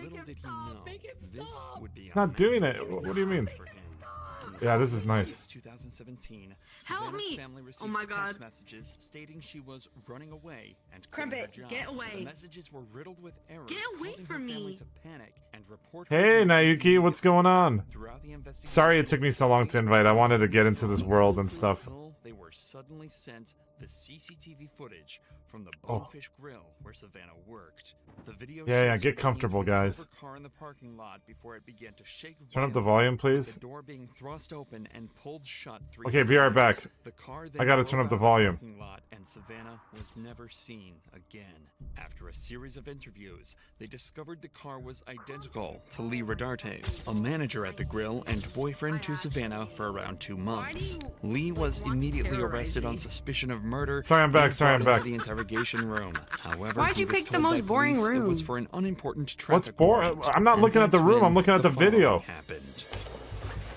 Little did he know this would be It's not doing it. What do you mean? Yeah, this is nice. 2017. Help me! Family received Oh my God. text messages stating she was running away and Crump quitting her it, job. get away. The messages were riddled with errors, Get away causing from her family me. to panic and report her Hey, as missing Nayuki, what's going on? Throughout the investigation, Sorry it took me so long to invite. I wanted to get into this world and stuff. until they were suddenly sent the CCTV footage from the Oh. Bonefish Grill where Savannah worked. The video Yeah, shows get her comfortable, getting into a guys. silver car in the parking lot before it began to shake Turn up the violently, volume, with please. the door being thrust open and pulled shut 3 Okay, be right times. back. The car I gotta turn up the volume. parking lot, and Savannah was never seen again. After a series of interviews, they discovered the car was identical to Lee Rodarte's, a manager at the grill and boyfriend to Savannah for around 2 months. Lee was immediately arrested on suspicion of murder. Sorry, I'm back, and sorry, I'm brought back. into the interrogation room. However, Why'd he you was pick the told most by boring police It was room? for an unimportant What's traffic boring? warrant, I'm not and looking at the that's room, when I'm looking at the following video. happened.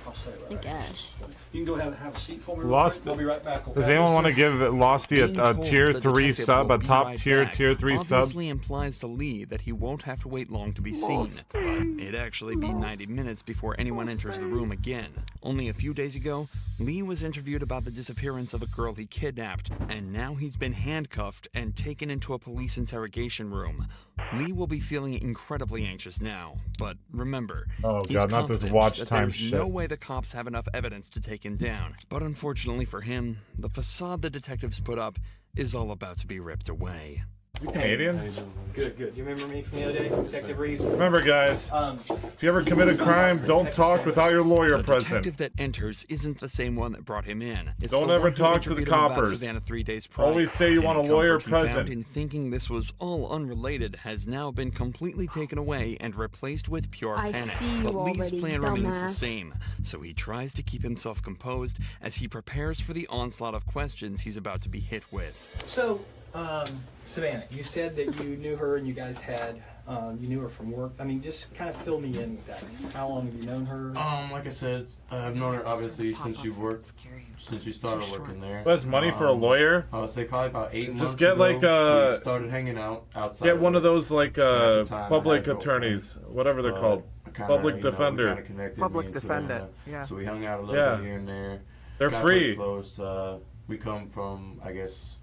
I'll stay right I back. guess. You can go have a seat for me. real Lost- quick. I'll be right back. Okay? Does anyone want to give Losty Being a told tier the 3 detective sub, will a be top right tier back tier 3 sub? obviously implies to Lee that he won't have to wait long to be seen. But it'd actually be 90 minutes before anyone enters the room again. Only a few days ago, Lee was interviewed about the disappearance of a girl he kidnapped, and now he's been handcuffed and taken into a police interrogation room. Lee will be feeling incredibly anxious now, but remember, Oh he's god, not this confident watch that time there's shit. no way the cops have enough evidence to take him down. But unfortunately for him, the facade the detectives put up is all about to be ripped away. You Canadian? Good, good. You remember me from the other day, Detective Reeves? Remember, guys, Um, if you ever commit a crime, don't talk without your lawyer The present. detective that enters isn't the same one that brought him in. It's Don't the ever one who talk to the interviewed him about coppers. Savannah 3 days prior. Always say you Any want a lawyer comfort he found present. in thinking this was all unrelated has now been completely taken away and replaced with pure I panic. see you But Lee's already, plan remains the dumbass. same, so he tries to keep himself composed as he prepares for the onslaught of questions he's about to be hit with. so, Savannah, you said that you knew her and you guys had, you knew her from work. I mean, just kind of fill me in with that. How long have you known her? Like I said, I've known her obviously since you started working there. Who has money for a lawyer? I would say probably about 8 months Just get ago, like we started hanging out outside. get one of those like At the time, I public had a attorneys, whatever they're called. Kinda, Public you know, we defender. kinda connected, Public me and defendant, Savannah. yeah. So we hung out a little Yeah. bit here and there. They're Got free. pretty close. We come from, I guess,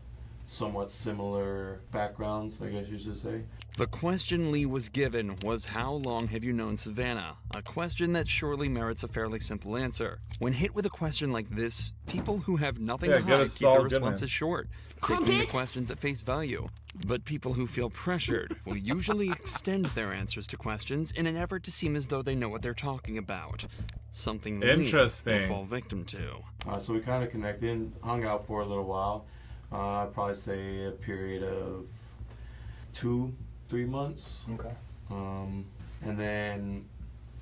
somewhat similar backgrounds, I guess you should say. The question Lee was given was, how long have you known Savannah? A question that surely merits a fairly simple answer. When hit with a question like this, people who have nothing Yeah, to get a hide keep their solid good responses man. short, taking the questions at face value. But people who feel pressured will usually extend their answers to questions in an effort to seem as though they know what they're talking about. Something Lee Interesting. will fall victim to. So we kind of connected, hung out for a little while. I'd probably say a period of 2-3 months. Okay. And then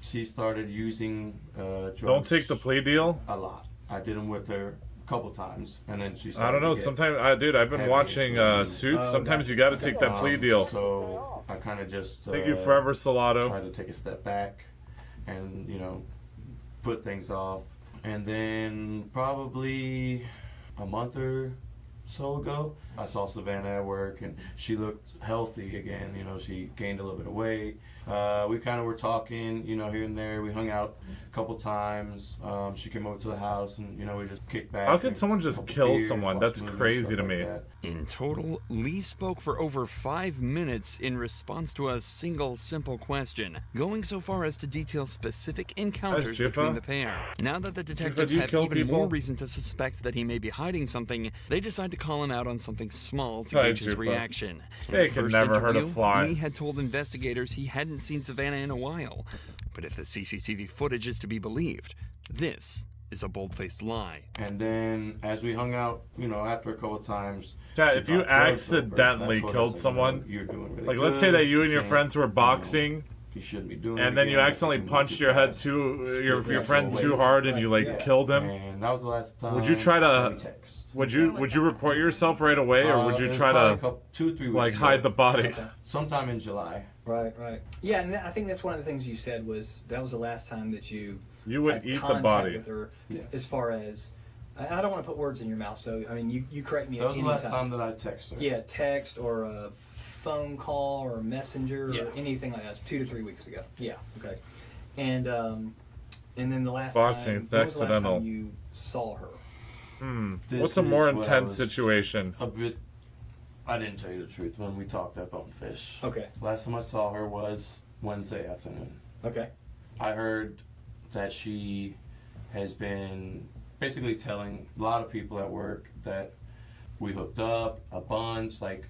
she started using drugs. Don't take the plea deal. A lot. I did them with her a couple times, and then she I started don't know. to get Sometimes, dude, I've been heavy watching into it. Suits. Sometimes you got to take that plea deal. So I kind of just Thank you forever, Salado. tried to take a step back and, you know, put things off. And then probably a month or so ago, I saw Savannah at work, and she looked healthy again. You know, she gained a little bit of weight. We kind of were talking, you know, here and there. We hung out a couple times. She came over to the house, and, you know, we just kicked back. How could and someone just couple kill beers, someone? watch That's movies, crazy stuff to like me. that. In total, Lee spoke for over 5 minutes in response to a single simple question, going so far as to detail specific encounters Jiffa. between the pair. Now that the detectives do you have kill even people? more reason to suspect that he may be hiding something, they decide to call him out on something small to Hi, gauge his Jiffa. reaction. In They the could first never hurt a interview, fly. Lee had told investigators he hadn't seen Savannah in a while. But if the CCTV footage is to be believed, this is a bold-faced lie. And then as we hung out, you know, after a couple times, Chat, she if you brought drugs over. accidentally That's what I killed said, someone, you know, you're doing really Like, good. let's say that you and your can't, friends were you know, boxing, you shouldn't be doing and it then you again. accidentally You move punched too your head fast. too, your Yeah, friend so too wait. hard, and you like Yeah. killed him. And that was the last time. Would you try that we to? text. Would you report yourself right away, or would It you was try probably a to couple, 2-3 weeks like ago. hide the body? Okay. Sometime in July. Right, right. Yeah, and I think that's one of the things you said was that was the last time that you You would had eat the contact body. with her. Yes. As far as I don't want to put words in your mouth, so I mean you correct me That at was any the last time. time that I texted her. Yeah, text or phone call or messenger or anything like that. It was 2 to 3 weeks ago. Yeah. Okay. And then the last Boxing, time, when was the last accidental. time you saw her? This What's a is more what I intense was situation? A bit. I didn't tell you the truth when we talked at Bonefish. Okay. Last time I saw her was Wednesday afternoon. Okay. I heard that she has been basically telling a lot of people at work that we hooked up a bunch, like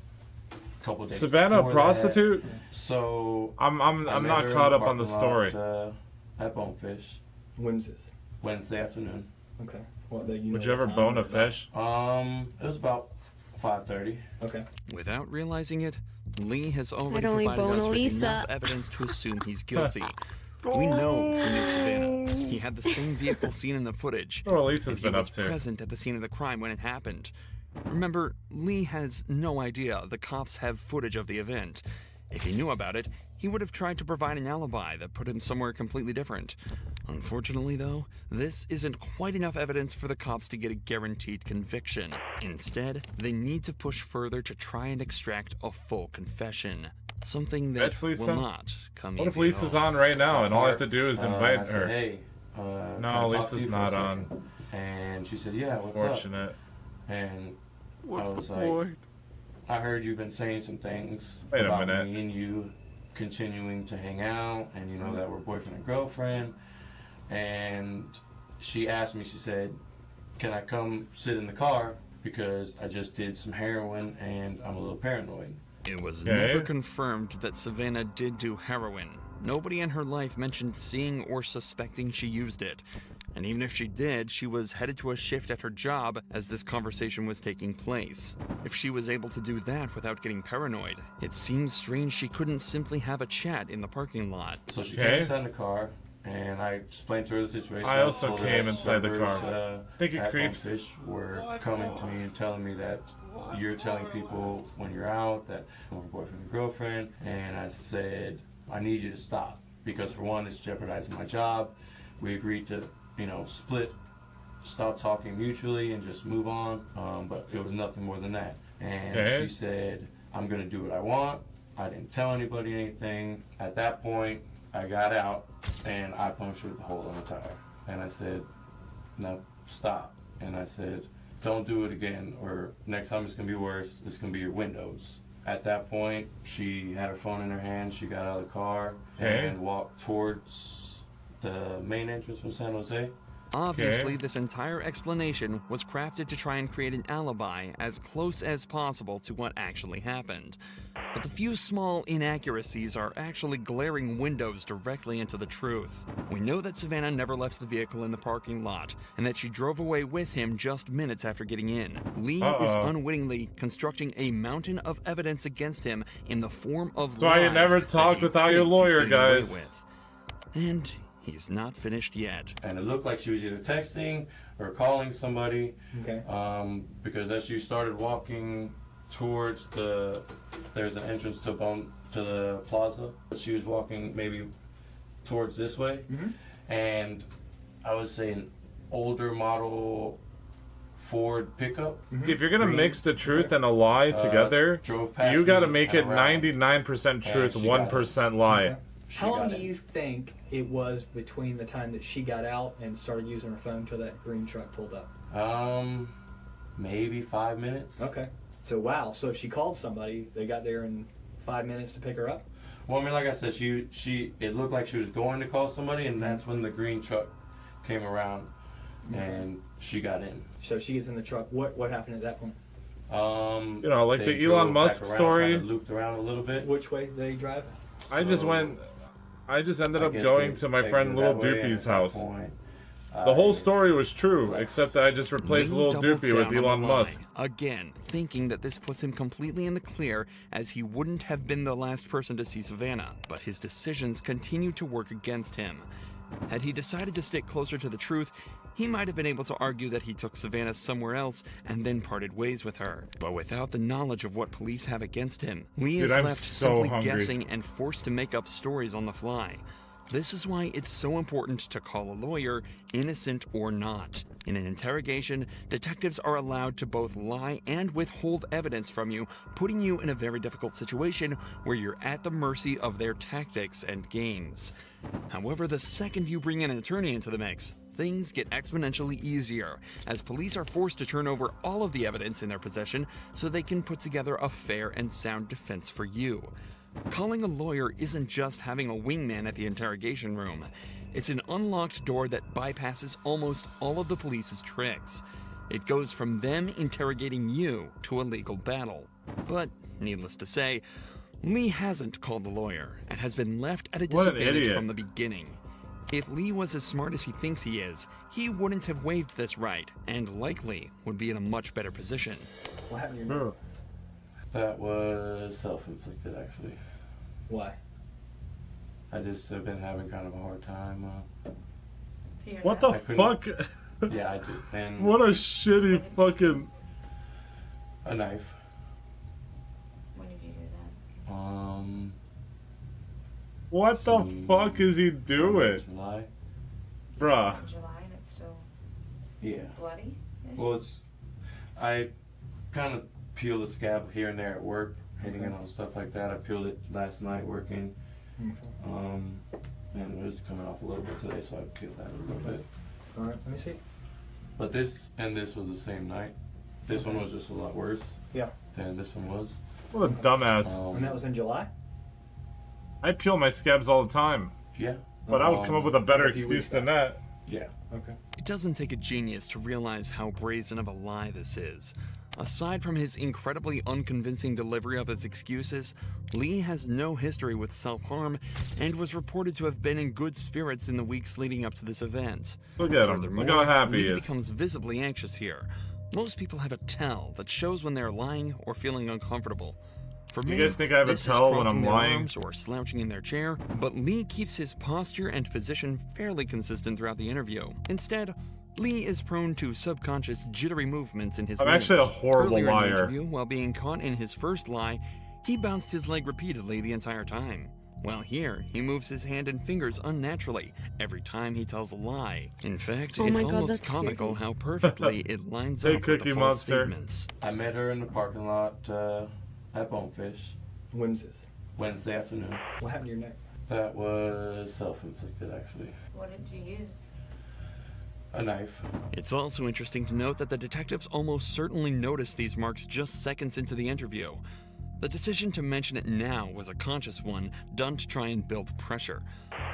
a couple days. Savannah, a before prostitute? that. So I'm I met not her in caught up on the parking story. lot, at Bonefish When was this? Wednesday afternoon. Okay. Well, that you Would know you the ever time bone or a not? fish? It was about 5:30. Okay. Without realizing it, Lee has already only provided bone us with Lisa. enough evidence to assume he's guilty. We know he knew Savannah. He had the same vehicle seen in the footage. What Lisa's and he been up was to. present at the scene of the crime when it happened. Remember, Lee has no idea the cops have footage of the event. If he knew about it, he would have tried to provide an alibi that put him somewhere completely different. Unfortunately, though, this isn't quite enough evidence for the cops to get a guaranteed conviction. Instead, they need to push further to try and extract a full confession. Something that Yes, Lisa? will not come What if easy at Lisa's all. on right now and all I have to do is I invite said, her? hey, can I No, talk to Lisa's you for a not second? on. And she said, yeah, what's up? Fortunate. And What's I was the like, point? I heard you've been saying some things Wait a about minute. me and you continuing to hang out, and you know that we're boyfriend and girlfriend. And she asked me, she said, can I come sit in the car because I just did some heroin and I'm a little paranoid. It was Okay. never confirmed that Savannah did do heroin. Nobody in her life mentioned seeing or suspecting she used it. And even if she did, she was headed to a shift at her job as this conversation was taking place. If she was able to do that without getting paranoid, it seems strange she couldn't simply have a chat in the parking lot. So she Okay. came inside the car, and I explained to her the situation. I also told her came that inside the servers, car. Think it at creeps. Bonefish were coming to me and telling me that you're telling people when you're out that we're boyfriend and girlfriend. And I said, I need you to stop because for one, it's jeopardizing my job. We agreed to, split, stop talking mutually, and just move on. But it was nothing more than that. And Okay. she said, I'm gonna do what I want. I didn't tell anybody anything. At that point, I got out and I punctured the hole in the tire. And I said, no, stop. And I said, don't do it again, or next time it's gonna be worse. It's gonna be your windows. At that point, she had her phone in her hand. She got out of the car Okay. and walked towards the main entrance from San Jose. Obviously, Okay. this entire explanation was crafted to try and create an alibi as close as possible to what actually happened. But the few small inaccuracies are actually glaring windows directly into the truth. We know that Savannah never left the vehicle in the parking lot, and that she drove away with him just minutes after getting in. Lee is unwittingly constructing a mountain of evidence against him in the form of That's why you lies never that talk he without your thinks he's lawyer, getting away guys. with. And he's not finished yet. And it looked like she was either texting or calling somebody. Okay. Because as she started walking towards there's an entrance to the plaza. She was walking maybe towards this way, and I would say an older model Ford pickup. If you're gonna Green. mix the truth and a lie together, Drove past you gotta me make and it around. 99% truth, she got 1% lie. Okay. She How long got do in. you think it was between the time that she got out and started using her phone till that green truck pulled up? Maybe 5 minutes. Okay. So wow. So if she called somebody, they got there in 5 minutes to pick her up. Well, I mean, like I said, it looked like she was going to call somebody, and that's when the green truck came around, and she got in. So she gets in the truck. What happened at that point? Like They the Elon drove Musk back around, story. kinda looped around a little bit. Which way did they drive? I just ended I up guess going they to my exited friend that Little way, and Doopy's at that house. point, The whole story was true, except that I just replaced Lee Little doubles Doopy with down on Elon the lie, Musk. again, thinking that this puts him completely in the clear, as he wouldn't have been the last person to see Savannah. But his decisions continue to work against him. Had he decided to stick closer to the truth, he might have been able to argue that he took Savannah somewhere else and then parted ways with her. But without the knowledge of what police have against him, Lee Dude, is I'm left so simply hungry. guessing and forced to make up stories on the fly. This is why it's so important to call a lawyer, innocent or not. In an interrogation, detectives are allowed to both lie and withhold evidence from you, putting you in a very difficult situation where you're at the mercy of their tactics and games. However, the second you bring an attorney into the mix, things get exponentially easier, as police are forced to turn over all of the evidence in their possession so they can put together a fair and sound defense for you. Calling a lawyer isn't just having a wingman at the interrogation room. It's an unlocked door that bypasses almost all of the police's tricks. It goes from them interrogating you to a legal battle. But, needless to say, Lee hasn't called a lawyer and has been left at a disadvantage from the beginning. If Lee was as smart as he thinks he is, he wouldn't have waived this right, and likely would be in a much better position. What happened to your neck? That was self-inflicted, actually. Why? I just have been having kind of a hard time. What the fuck? Yeah, I did. And What a shitty fucking... a knife. When did you do that? What the fuck is he doing? July. Bruh. In July and it's still Yeah. bloody? Well, I kind of peeled the scab here and there at work, hitting it on stuff like that. I peeled it last night working. And it was coming off a little bit today, so I peeled that a little bit. All right, let me see. But this was the same night. This one was just a lot worse Yeah. than this one was. What a dumbass. And that was in July? I peel my scabs all the time. Yeah. But I would come up with a better a few excuse weeks than that. Yeah. Okay. It doesn't take a genius to realize how brazen of a lie this is. Aside from his incredibly unconvincing delivery of his excuses, Lee has no history with self-harm and was reported to have been in good spirits in the weeks leading up to this event. Look at him. Look how happy he Lee is. becomes visibly anxious here. Most people have a tell that shows when they're lying or feeling uncomfortable. For Do me, you guys think I have a this is tell when crossing I'm their lying? arms or slouching in their chair, but Lee keeps his posture and position fairly consistent throughout the interview. Instead, Lee is prone to subconscious jittery movements in his I'm limbs. actually a horrible Earlier in the liar. interview, while being caught in his first lie, he bounced his leg repeatedly the entire time. While here, he moves his hand and fingers unnaturally every time he tells a lie. In fact, it's almost comical how perfectly it lines Hey, up with the Cookie false Monster. statements. I met her in the parking lot at Bonefish When was this? Wednesday afternoon. What happened to your neck? That was self-inflicted, actually. What did you use? A knife. It's also interesting to note that the detectives almost certainly noticed these marks just seconds into the interview. The decision to mention it now was a conscious one, done to try and build pressure.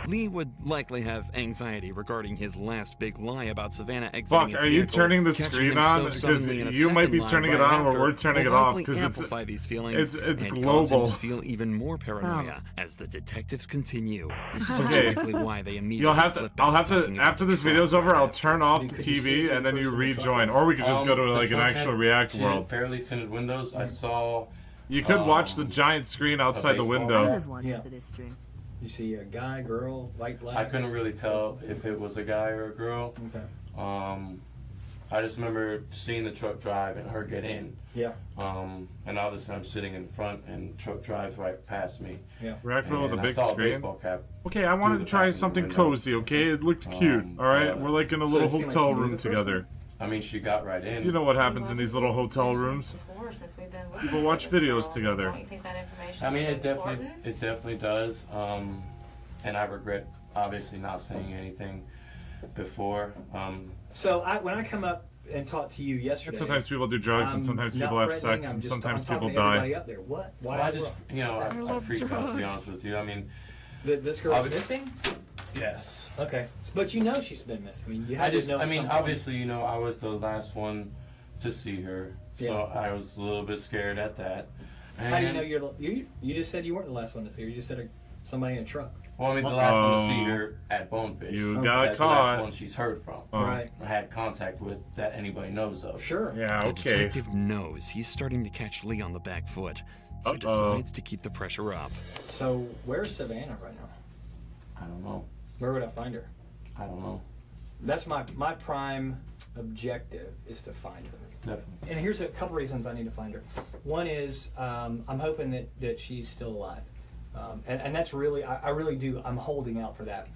Lee would likely have anxiety regarding his last big lie about Savannah exiting his Fuck, are you vehicle, turning the catching screen him so on? Because suddenly in a you might be second turning lie it right on or after we're turning will it off, likely because amplify these feelings it's and global. cause him to feel even more paranoia as the detectives continue. This is Okay. exactly why they immediately You'll have to. flip I'll back have to. talking about After this the video's truck over, right I'll after. turn off the Could you see TV the and then you person in the truck? rejoin, or we could just go to The like an truck actual had React world. fairly tinted windows. I saw. You could watch the giant screen outside the baseball window. bat. was watching Yeah. pedestrian. You see a guy, girl, white, black? I couldn't really tell if it was a guy or a girl. Okay. I just remember seeing the truck drive and her get in. Yeah. And obviously I'm sitting in front and truck drives right past me. Yeah. React world with And a I big saw a screen. baseball cap. Okay, I wanted to through the try passenger something window. cozy. Okay, it looked cute. All right, we're like in a So little it seemed like hotel she knew room the person? together. I mean, she got right in. You know what happens in these little hotel rooms? People watch videos together. Don't you think that information I mean, is important? it definitely does. And I regret obviously not saying anything before. So when I come up and talk to you yesterday, And sometimes people do drugs, and I'm sometimes not people have threatening, sex, I'm and just- sometimes I'm talking people to everybody die. up there. What? Why? Well, I just, I freaked out, to be honest with you. I mean, This girl's missing? yes. Okay, but you know she's been missing. I mean, you I had to just, know I mean, something. obviously, you know, I was the last one to see her, so Yeah. I was a little bit scared at that. How do you And- know you just said you weren't the last one to see her. You just said somebody in a truck. Well, I mean, the last one to see Uh-oh. her at Bonefish. You Oh, got That's the last caught. one she's heard from. Oh. Right. I had contact with that anybody knows of. Sure. Yeah, The okay. detective knows he's starting to catch Lee on the back foot, so Uh-oh. decides to keep the pressure up. So where's Savannah right now? I don't know. Where would I find her? I don't know. That's my prime objective is to find her. Definitely. And here's a couple reasons I need to find her. One is I'm hoping that she's still alive. And that's really, I really do, I'm holding out for that.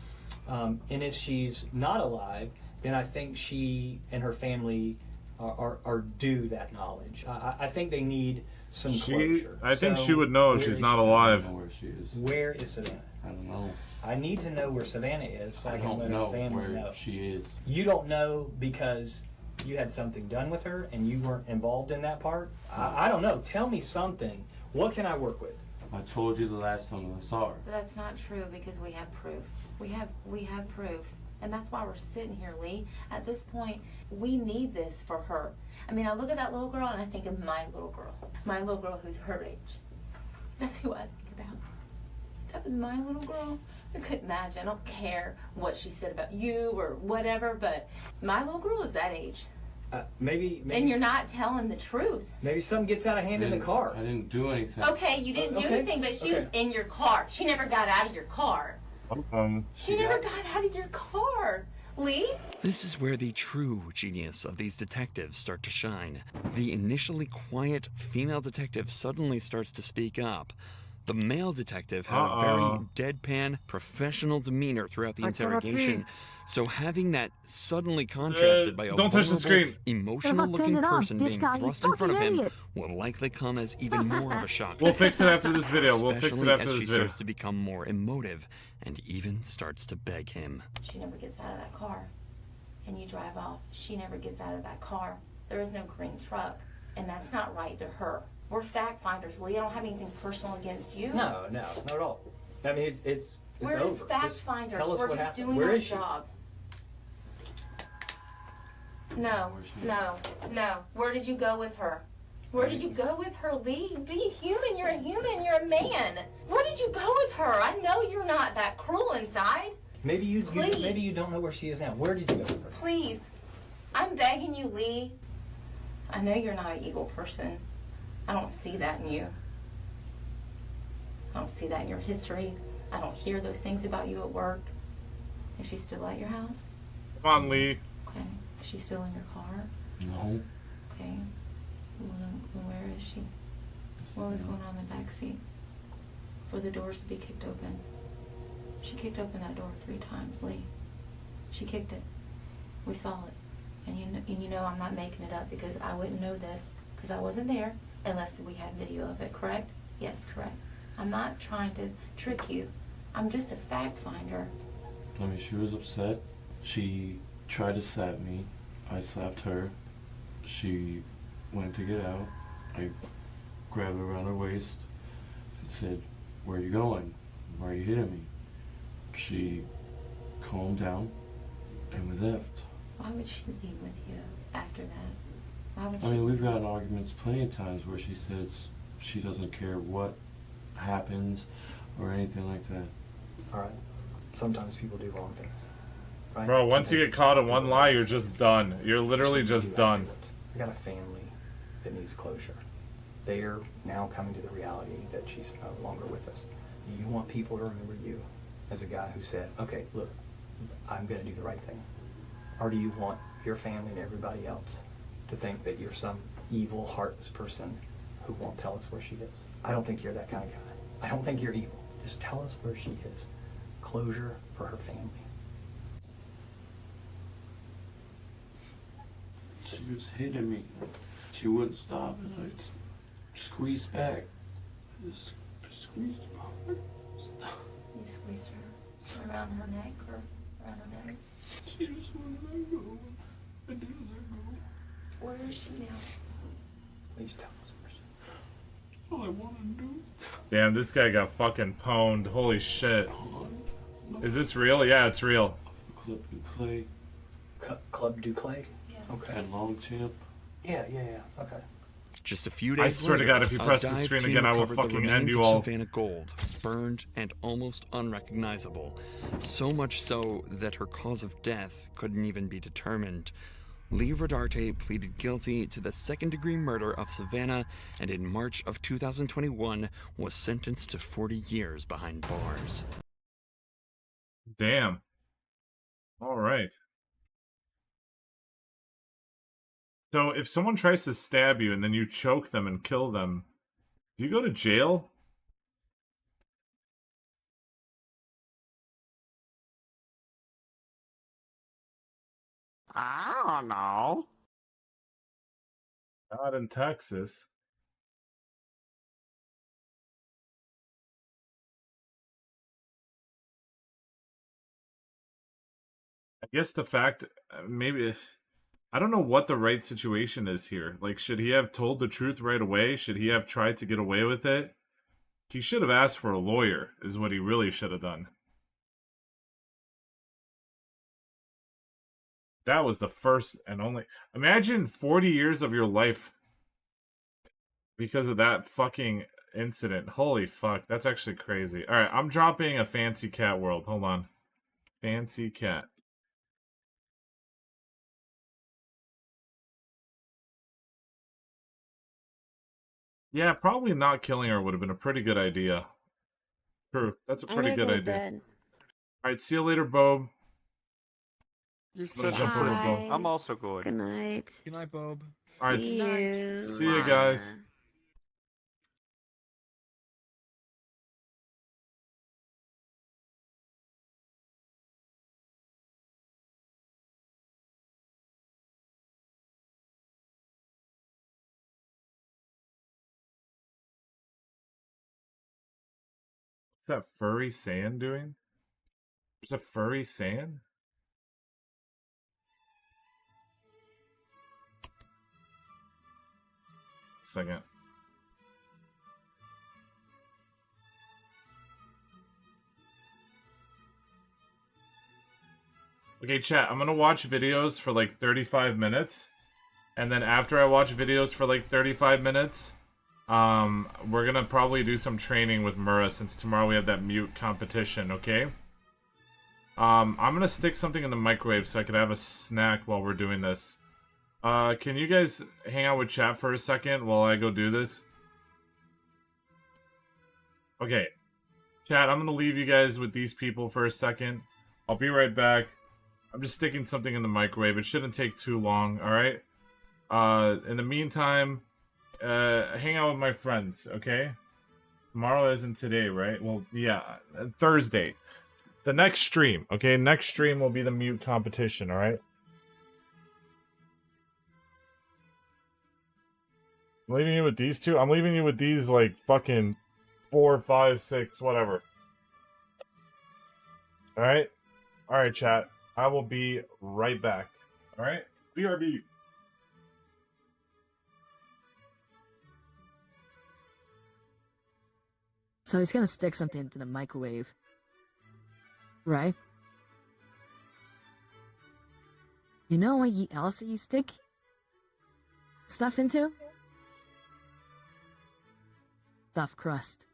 And if she's not alive, then I think she and her family are due that knowledge. I think they need some closure. I think So, she would know if where she's is not she? alive. I don't know where she is. Where is Savannah? I don't know. I need to know where Savannah is so I, I can don't let know her family where know. she is. You don't know because you had something done with her and you weren't involved in that part? I don't know. Tell me something. What can I work with? I told you the last time I saw her. But that's not true because we have proof. We have proof. And that's why we're sitting here, Lee. At this point, we need this for her. I mean, I look at that little girl and I think of my little girl. My little girl who's her age. That's who I think about. If that was my little girl, I couldn't imagine. I don't care what she said about you or whatever, but my little girl is that age. Maybe And you're not telling the truth. Maybe something gets out of hand in the car. I didn't do anything. Okay, you didn't do Okay, anything, but she was okay. in your car. She never got out of your car. She never got out of your car. Lee? This is where the true genius of these detectives start to shine. The initially quiet female detective suddenly starts to speak up. The male detective had a very deadpan, professional demeanor throughout the interrogation. So having that suddenly contrasted by a Don't touch the vulnerable, screen. emotional-looking person This being guy, thrust you in front of fucking him idiot. will likely come as even more of a shock. We'll fix it after this video. We'll fix it Especially after as this she video. starts to become more emotive and even starts to beg him. She never gets out of that car. And you drive off. She never gets out of that car. There is no green truck. And that's not right to her. We're fact finders, Lee. I don't have anything personal against you. No, not at all. I mean, it's We're over. just fact finders. tell us We're what just happened. doing Where our is she? job. No, no. Where did you go with her? Where did you go with her, Lee? Be human. You're a human. You're a man. Where did you go with her? I know you're not that cruel inside. Maybe you Please. maybe you don't know where she is now. Where did you go with her? Please. I'm begging you, Lee. I know you're not an evil person. I don't see that in you. I don't see that in your history. I don't hear those things about you at work. Is she still at your house? Come on, Lee. Okay. Is she still in your car? No. Okay. Well, then where is she? What was going on in the back seat? For the doors to be kicked open. She kicked open that door 3 times, Lee. She kicked it. We saw it. And you know I'm not making it up because I wouldn't know this because I wasn't there unless we had video of it, correct? Yes, correct. I'm not trying to trick you. I'm just a fact finder. I mean, she was upset. She tried to slap me. I slapped her. She went to get out. I grabbed her around her waist and said, "Where are you going? Why are you hitting me?" She calmed down and we left. Why would she leave with you after that? Why would she? I mean, we've gotten arguments plenty of times where she says she doesn't care what happens or anything like that. All right. Sometimes people do wrong things. Right? Bro, once you get caught in one lie, you're just done. You're literally just done. I got a family that needs closure. They are now coming to the reality that she's no longer with us. You want people to remember you as a guy who said, okay, look, I'm going to do the right thing. Or do you want your family and everybody else to think that you're some evil, heartless person who won't tell us where she is? I don't think you're that kind of guy. I don't think you're evil. Just tell us where she is. Closure for her family. She was hitting me. She wouldn't stop, and I squeezed back. I just squeezed her hard. Stop. You squeezed her around her neck or around her neck? She just wouldn't let go. I didn't let go. Where is she now? Please tell us where she is. All I want to do Damn, this guy got fucking pwned. Holy shit. is Is this real? Yeah, it's real. Club and Clay Club Duclay? Yeah. Okay. and Longchamp. Yeah. Okay. Just a few days I swear to later, God, if you a press the dive screen team again, I will recovered the fucking end remains you of all. Savannah Gold, burned and almost unrecognizable. So much so that her cause of death couldn't even be determined. Lee Rodarte pleaded guilty to the second-degree murder of Savannah and in March of 2021 was sentenced to 40 years behind bars. Damn. All right. So if someone tries to stab you and then you choke them and kill them, do you go to jail? I don't know. Not in Texas. I guess the fact, maybe, I don't know what the right situation is here. Like, should he have told the truth right away? Should he have tried to get away with it? He should have asked for a lawyer, is what he really should have done. That was the first and only. Imagine 40 years of your life because of that fucking incident. Holy fuck, that's actually crazy. Alright, I'm dropping a fancy cat world. Hold on. Fancy cat. Yeah, probably not killing her would have been a pretty good idea. True, that's a pretty good idea. Alright, see you later, Bob. You're I'm gonna such a jump over pussy. Bob. I'm also good. Good night. Good night, Bob. Alright, See you. see you guys. What's that furry sand doing? There's a furry sand? Second. Okay, chat, I'm gonna watch videos for like 35 minutes. And then after I watch videos for like 35 minutes, we're gonna probably do some training with Mura since tomorrow we have that mute competition, okay? I'm gonna stick something in the microwave so I could have a snack while we're doing this. Can you guys hang out with chat for a second while I go do this? Okay. Chat, I'm gonna leave you guys with these people for a second. I'll be right back. I'm just sticking something in the microwave. It shouldn't take too long, alright? In the meantime, hang out with my friends, okay? Tomorrow isn't today, right? Well, yeah, Thursday. The next stream, okay? Next stream will be the mute competition, alright? I'm leaving you with these two? I'm leaving you with these, like, fucking 4, 5, 6, whatever. Alright? Alright, chat. I will be right back. Alright? BRB. So he's gonna stick something into the microwave. Right? You know what else you stick stuff into? Stuffed crust.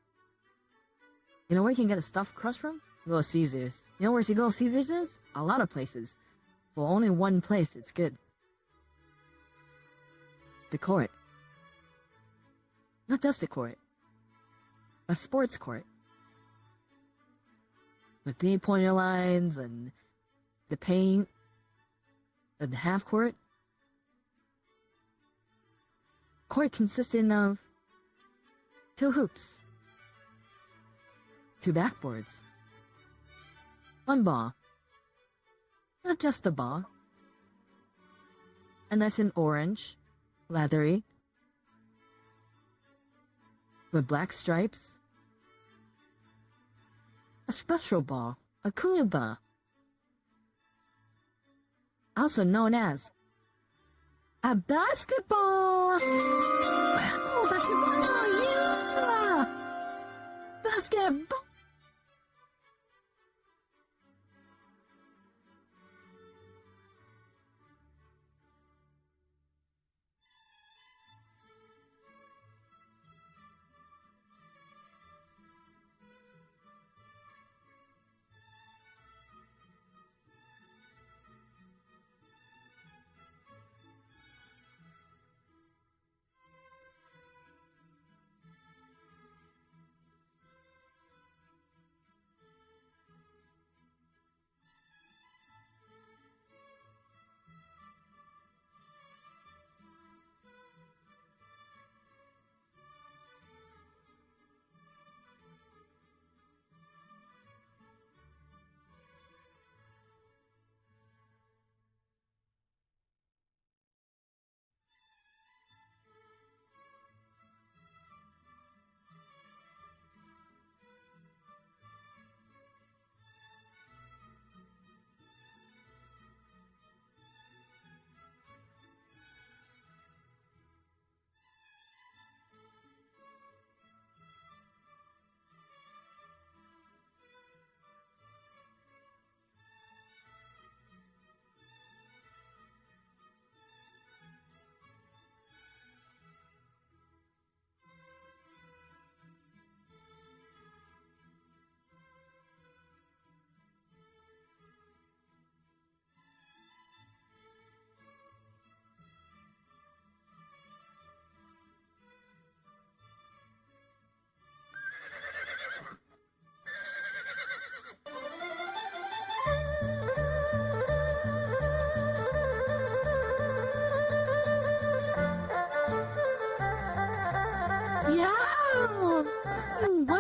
You know where you can get a stuffed crust from? You go to Caesar's. You know where Little Caesar's is? A lot of places. But only one place it's good. The court. Not just the court. A sports court. With 3-pointer lines and the paint and the half court. Court consisting of 2 hoops, 2 backboards, 1 ball. Not just a ball. And that's in orange, leathery, with black stripes. A special ball, a cooler ball. Also known as a basketball. Oh, basketball, yeah! Basketball.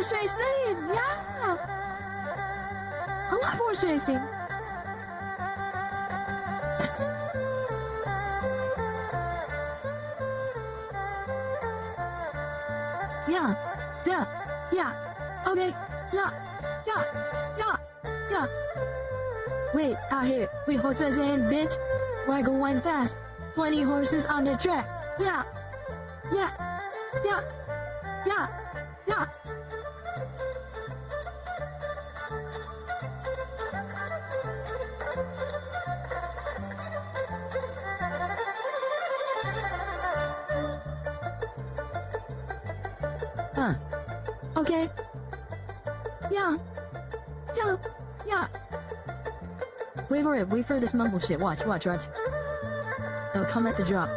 horse racing! Yeah! I love horse racing! Yeah, okay, yeah. Wait, out here, wait, horses in, bitch. Why go one fast? 20 horses on the track. Yeah. Huh. Okay. Yeah. Wait for this mumble shit. Watch. It'll come at the drop.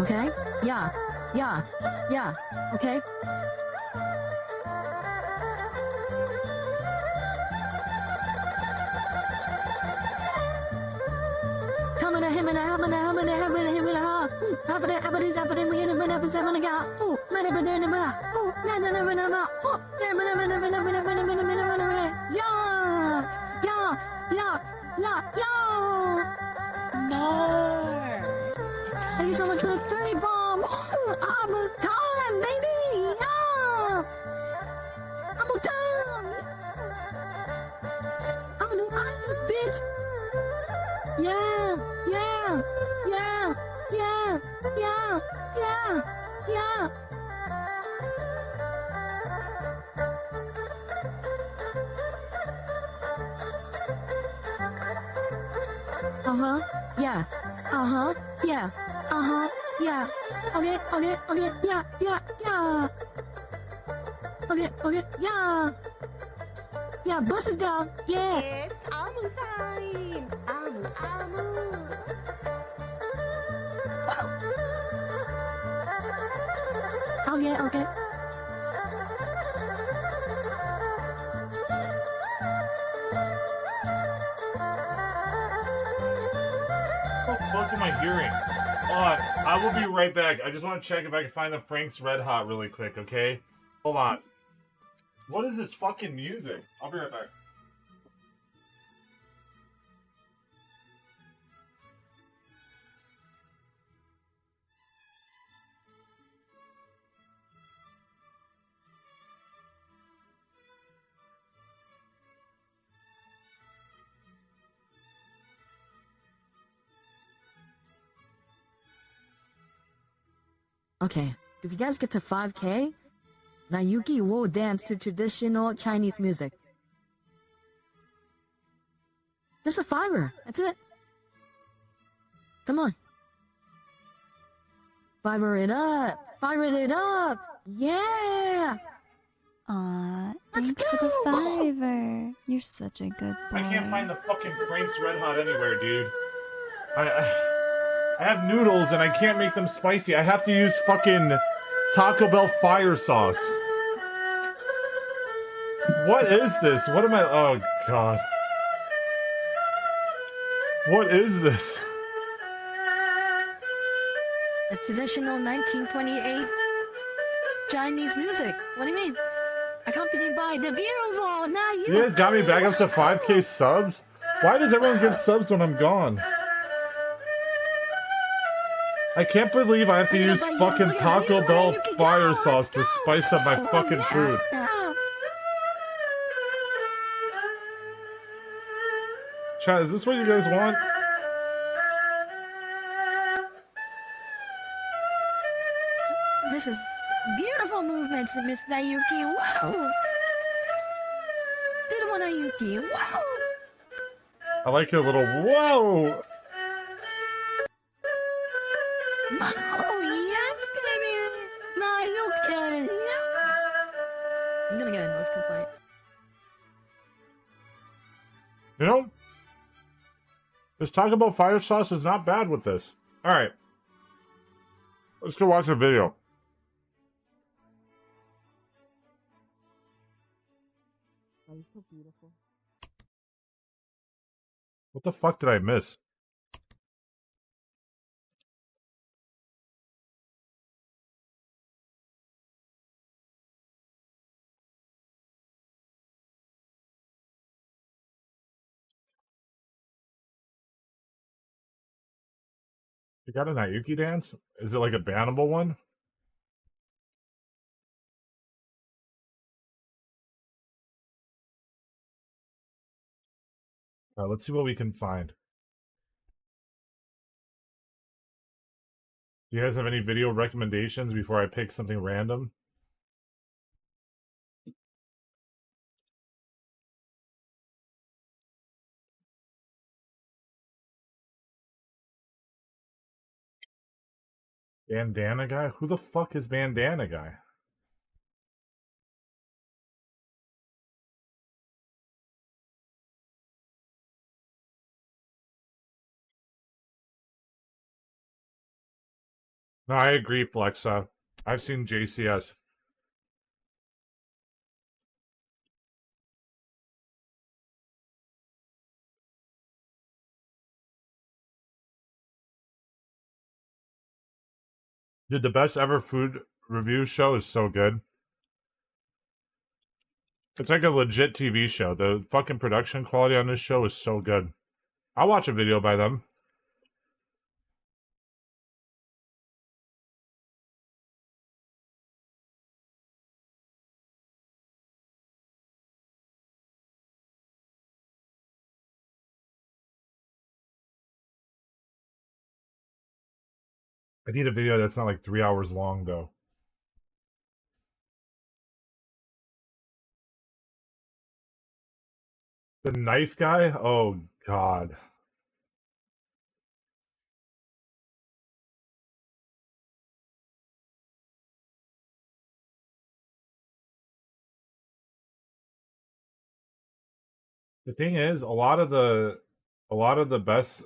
Okay? Yeah. Okay? Thank you so much for the 3 bomb. I'm done, baby. Yeah. I'm done. I'm an iron bitch. Yeah. Yeah. Okay, yeah. Yeah, bust it down. Yeah. It's Amu time! Amu! Okay. What the fuck am I hearing? Hold on, I will be right back. I just want to check if I can find the Frank's Red Hot really quick, okay? Hold on. What is this fucking music? I'll be right back. Okay, if you guys get to 5K, Nayuki will dance to traditional Chinese music. Just a 5er. That's it. Come on. 5er it up. 5er it up. Yeah. Aw, Let's thanks for the go! 5er. You're such a good boy. I can't find the fucking Frank's Red Hot anywhere, dude. I have noodles and I can't make them spicy. I have to use fucking Taco Bell fire sauce. What is this? What am I... Oh, God. What is this? The traditional 1928 Chinese music. What do you mean? Accompanied by the beautiful Nayuki. You guys got me back up to 5K subs? Why does everyone give subs when I'm gone? I can't believe I have to use fucking Taco Bell fire sauce to spice up my fucking food. Chat, is this what you guys want? This is beautiful movements, Miss Nayuki. Wow. Beautiful Nayuki. Wow. I like your little whoa! Oh, yes, baby. Nayuki. I'm gonna get a noise complaint. You know, this Taco Bell fire sauce is not bad with this. Alright. Let's go watch a video. Oh, you're so beautiful. What the fuck did I miss? You got a Nayuki dance? Is it like a bannable one? Let's see what we can find. Do you guys have any video recommendations before I pick something random? Bandana guy? Who the fuck is Bandana guy? No, I agree, Flexa. I've seen JCS. Dude, the best ever food review show is so good. It's like a legit TV show. The fucking production quality on this show is so good. I'll watch a video by them. I need a video that's not like 3 hours long, though. The knife guy? Oh, God. The thing is, a lot of the best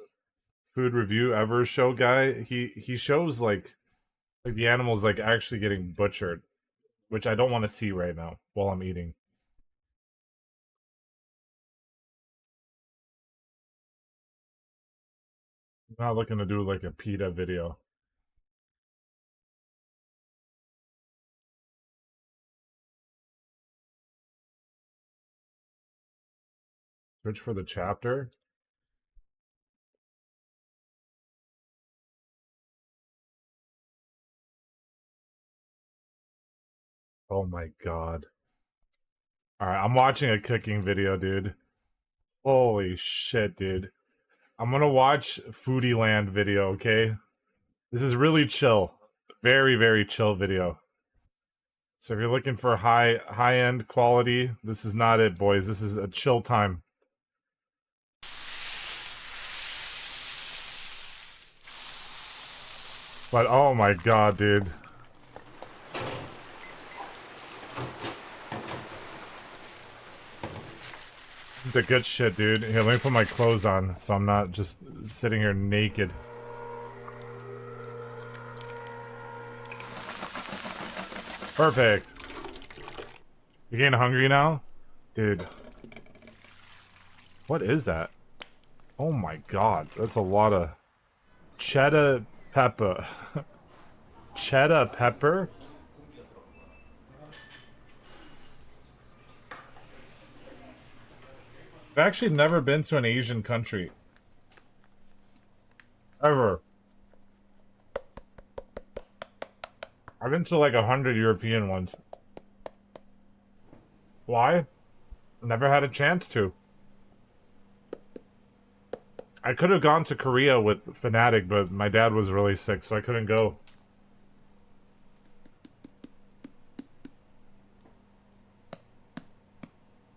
food review ever show guy, he shows like the animals like actually getting butchered, which I don't want to see right now while I'm eating. I'm not looking to do like a PETA video. Search for the chapter. Oh my God. Alright, I'm watching a cooking video, dude. Holy shit, dude. I'm gonna watch Foodie Land video, okay? This is really chill. Very, very chill video. So if you're looking for high-end quality, this is not it, boys. This is a chill time. But oh my God, dude. The good shit, dude. Here, let me put my clothes on so I'm not just sitting here naked. Perfect. You getting hungry now? Dude. What is that? Oh my God. That's a lot of cheddar pepper. Cheddar pepper? I've actually never been to an Asian country. Ever. I've been to like 100 European ones. Why? Never had a chance to. I could have gone to Korea with Fnatic, but my dad was really sick, so I couldn't go.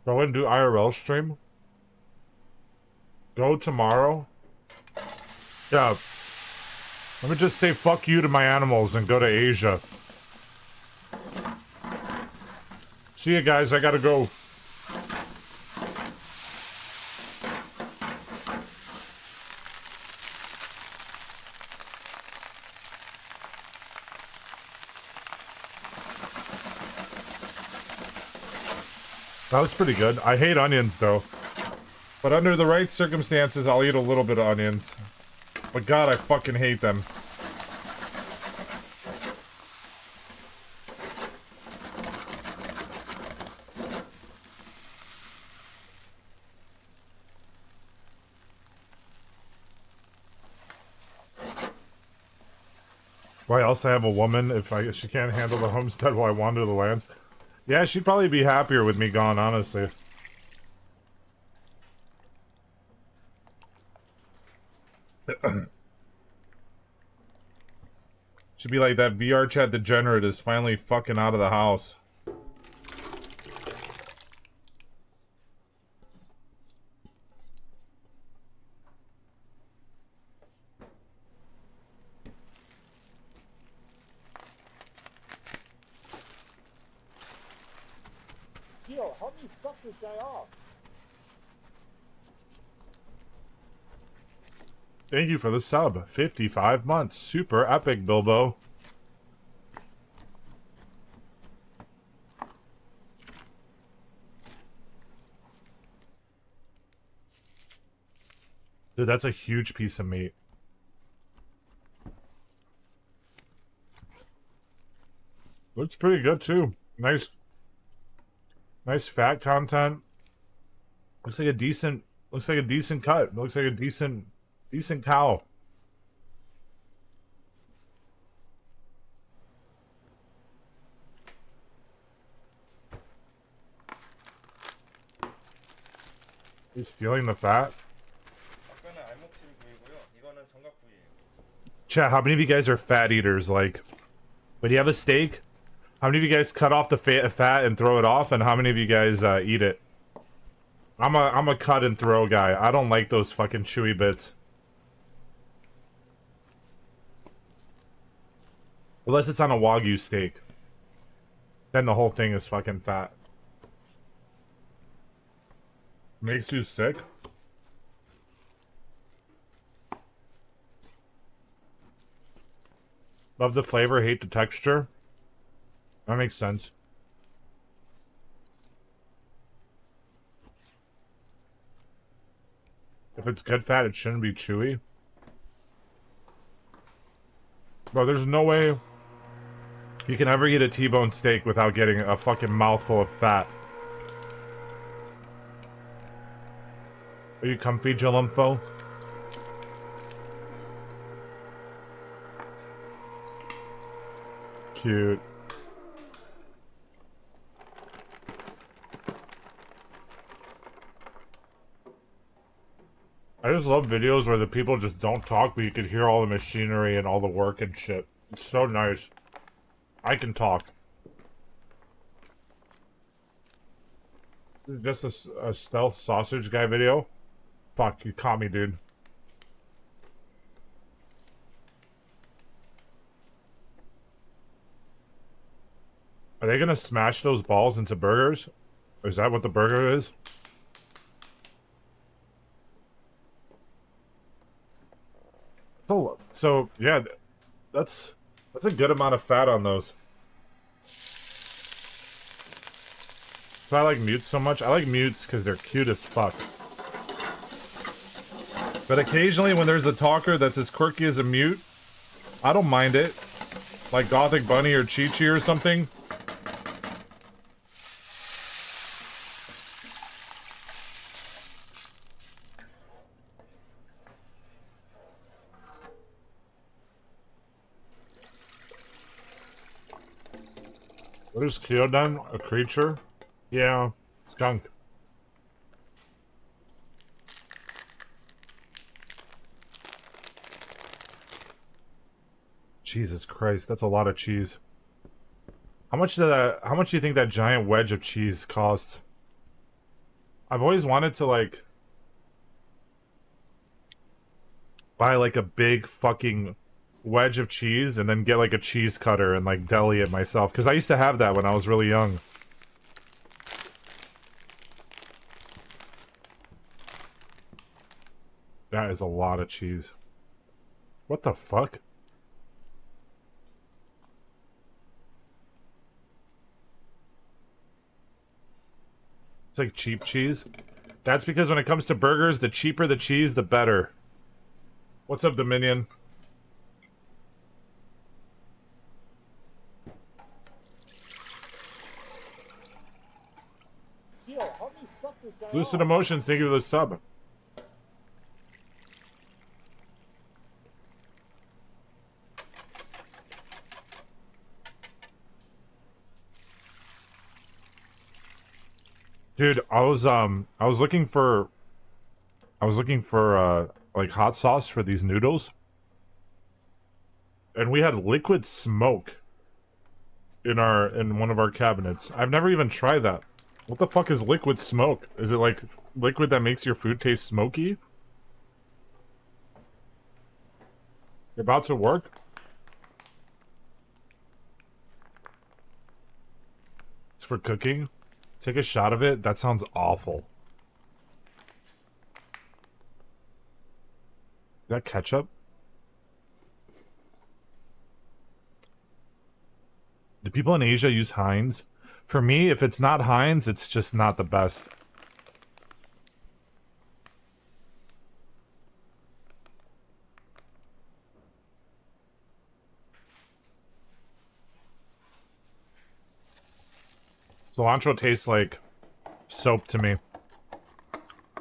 Go and do IRL stream? Go tomorrow? Yeah. Let me just say fuck you to my animals and go to Asia. See you guys, I gotta go. That looks pretty good. I hate onions though. But under the right circumstances, I'll eat a little bit of onions. But God, I fucking hate them. Why else I have a woman if she can't handle the homestead while I wander the lands? Yeah, she'd probably be happier with me gone, honestly. Should be like that VR chat degenerate is finally fucking out of the house. Yo, help me suck this guy off. Thank you for the sub. 55 months. Super epic, Bilbo. Dude, that's a huge piece of meat. Looks pretty good too. Nice fat content. Looks like a decent cut. Looks like a decent cow. He's stealing the fat. Chat, how many of you guys are fat eaters? Like, when you have a steak, how many of you guys cut off the fat and throw it off, and how many of you guys eat it? I'm a cut and throw guy. I don't like those fucking chewy bits. Unless it's on a Wagyu steak. Then the whole thing is fucking fat. Makes you sick? Love the flavor, hate the texture. That makes sense. If it's good fat, it shouldn't be chewy. Bro, there's no way you can ever eat a T-bone steak without getting a fucking mouthful of fat. Are you comfy, Jilumfo? Cute. I just love videos where the people just don't talk, but you can hear all the machinery and all the work and shit. It's so nice. I can talk. Just a stealth sausage guy video? Fuck, you caught me, dude. Are they gonna smash those balls into burgers? Is that what the burger is? So yeah, that's a good amount of fat on those. So I like mutes so much. I like mutes because they're cute as fuck. But occasionally when there's a talker that's as quirky as a mute, I don't mind it. Like Gothic Bunny or Chi-Chi or something. What is Keodan? A creature? Yeah, skunk. Jesus Christ, that's a lot of cheese. How much do you think that giant wedge of cheese costs? I've always wanted to like buy like a big fucking wedge of cheese and then get like a cheese cutter and like deli it myself, because I used to have that when I was really young. That is a lot of cheese. What the fuck? It's like cheap cheese. That's because when it comes to burgers, the cheaper the cheese, the better. What's up, Dominion? Lucid Emotions, thank you for the sub. Dude, I was looking for like hot sauce for these noodles, and we had liquid smoke in one of our cabinets. I've never even tried that. What the fuck is liquid smoke? Is it like liquid that makes your food taste smoky? You're about to work? It's for cooking? Take a shot of it? That sounds awful. Is that ketchup? Do people in Asia use Heinz? For me, if it's not Heinz, it's just not the best. Cilantro tastes like soap to me.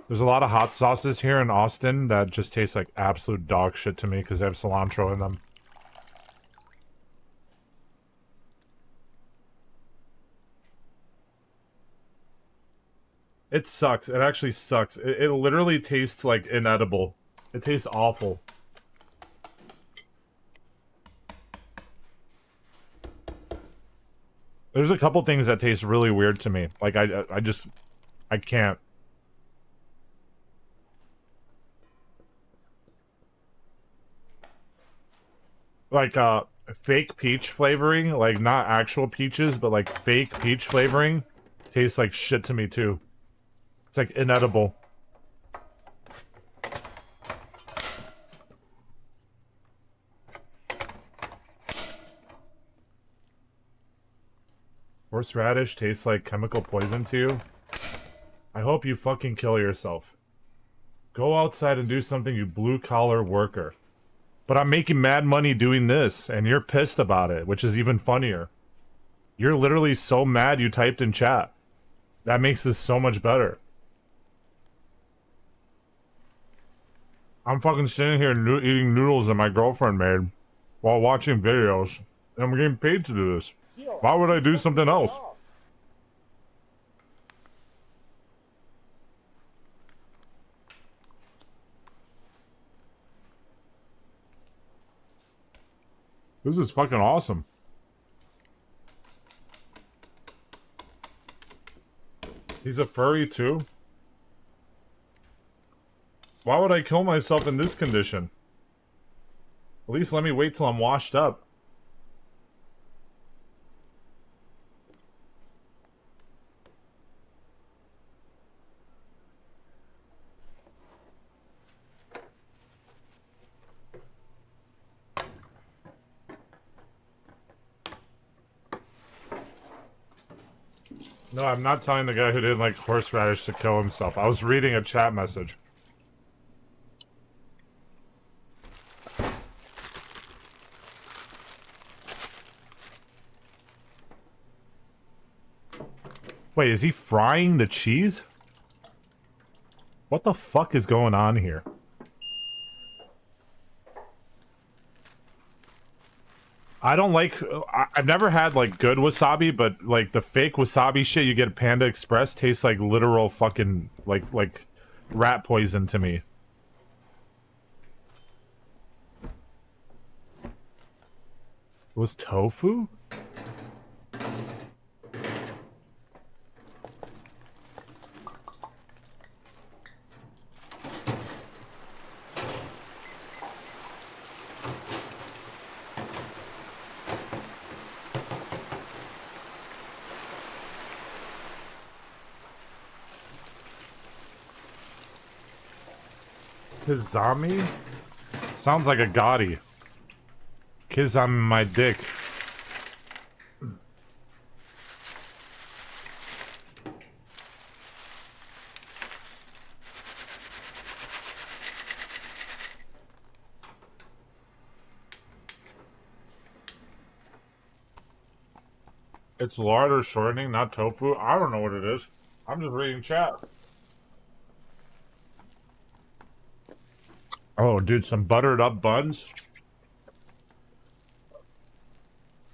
There's a lot of hot sauces here in Austin that just taste like absolute dog shit to me because they have cilantro in them. It sucks. It actually sucks. It literally tastes like inedible. It tastes awful. There's a couple things that taste really weird to me. Like I can't. Like fake peach flavoring, like not actual peaches, but like fake peach flavoring tastes like shit to me too. It's like inedible. Horseradish tastes like chemical poison to you? I hope you fucking kill yourself. Go outside and do something, you blue-collar worker. But I'm making mad money doing this, and you're pissed about it, which is even funnier. You're literally so mad you typed in chat. That makes this so much better. I'm fucking sitting here eating noodles that my girlfriend made while watching videos, and I'm getting paid to do this. Why would I do something else? This is fucking awesome. He's a furry too? Why would I kill myself in this condition? At least let me wait till I'm washed up. No, I'm not telling the guy who didn't like horseradish to kill himself. I was reading a chat message. Wait, is he frying the cheese? What the fuck is going on here? I don't like... I've never had, like, good wasabi, but, like, the fake wasabi shit you get at Panda Express tastes like literal fucking, like rat poison to me. It was tofu? Kizami? Sounds like a Gotti. Kizami my dick. It's lard or shortening, not tofu. I don't know what it is. I'm just reading chat. Oh, dude, some buttered up buns.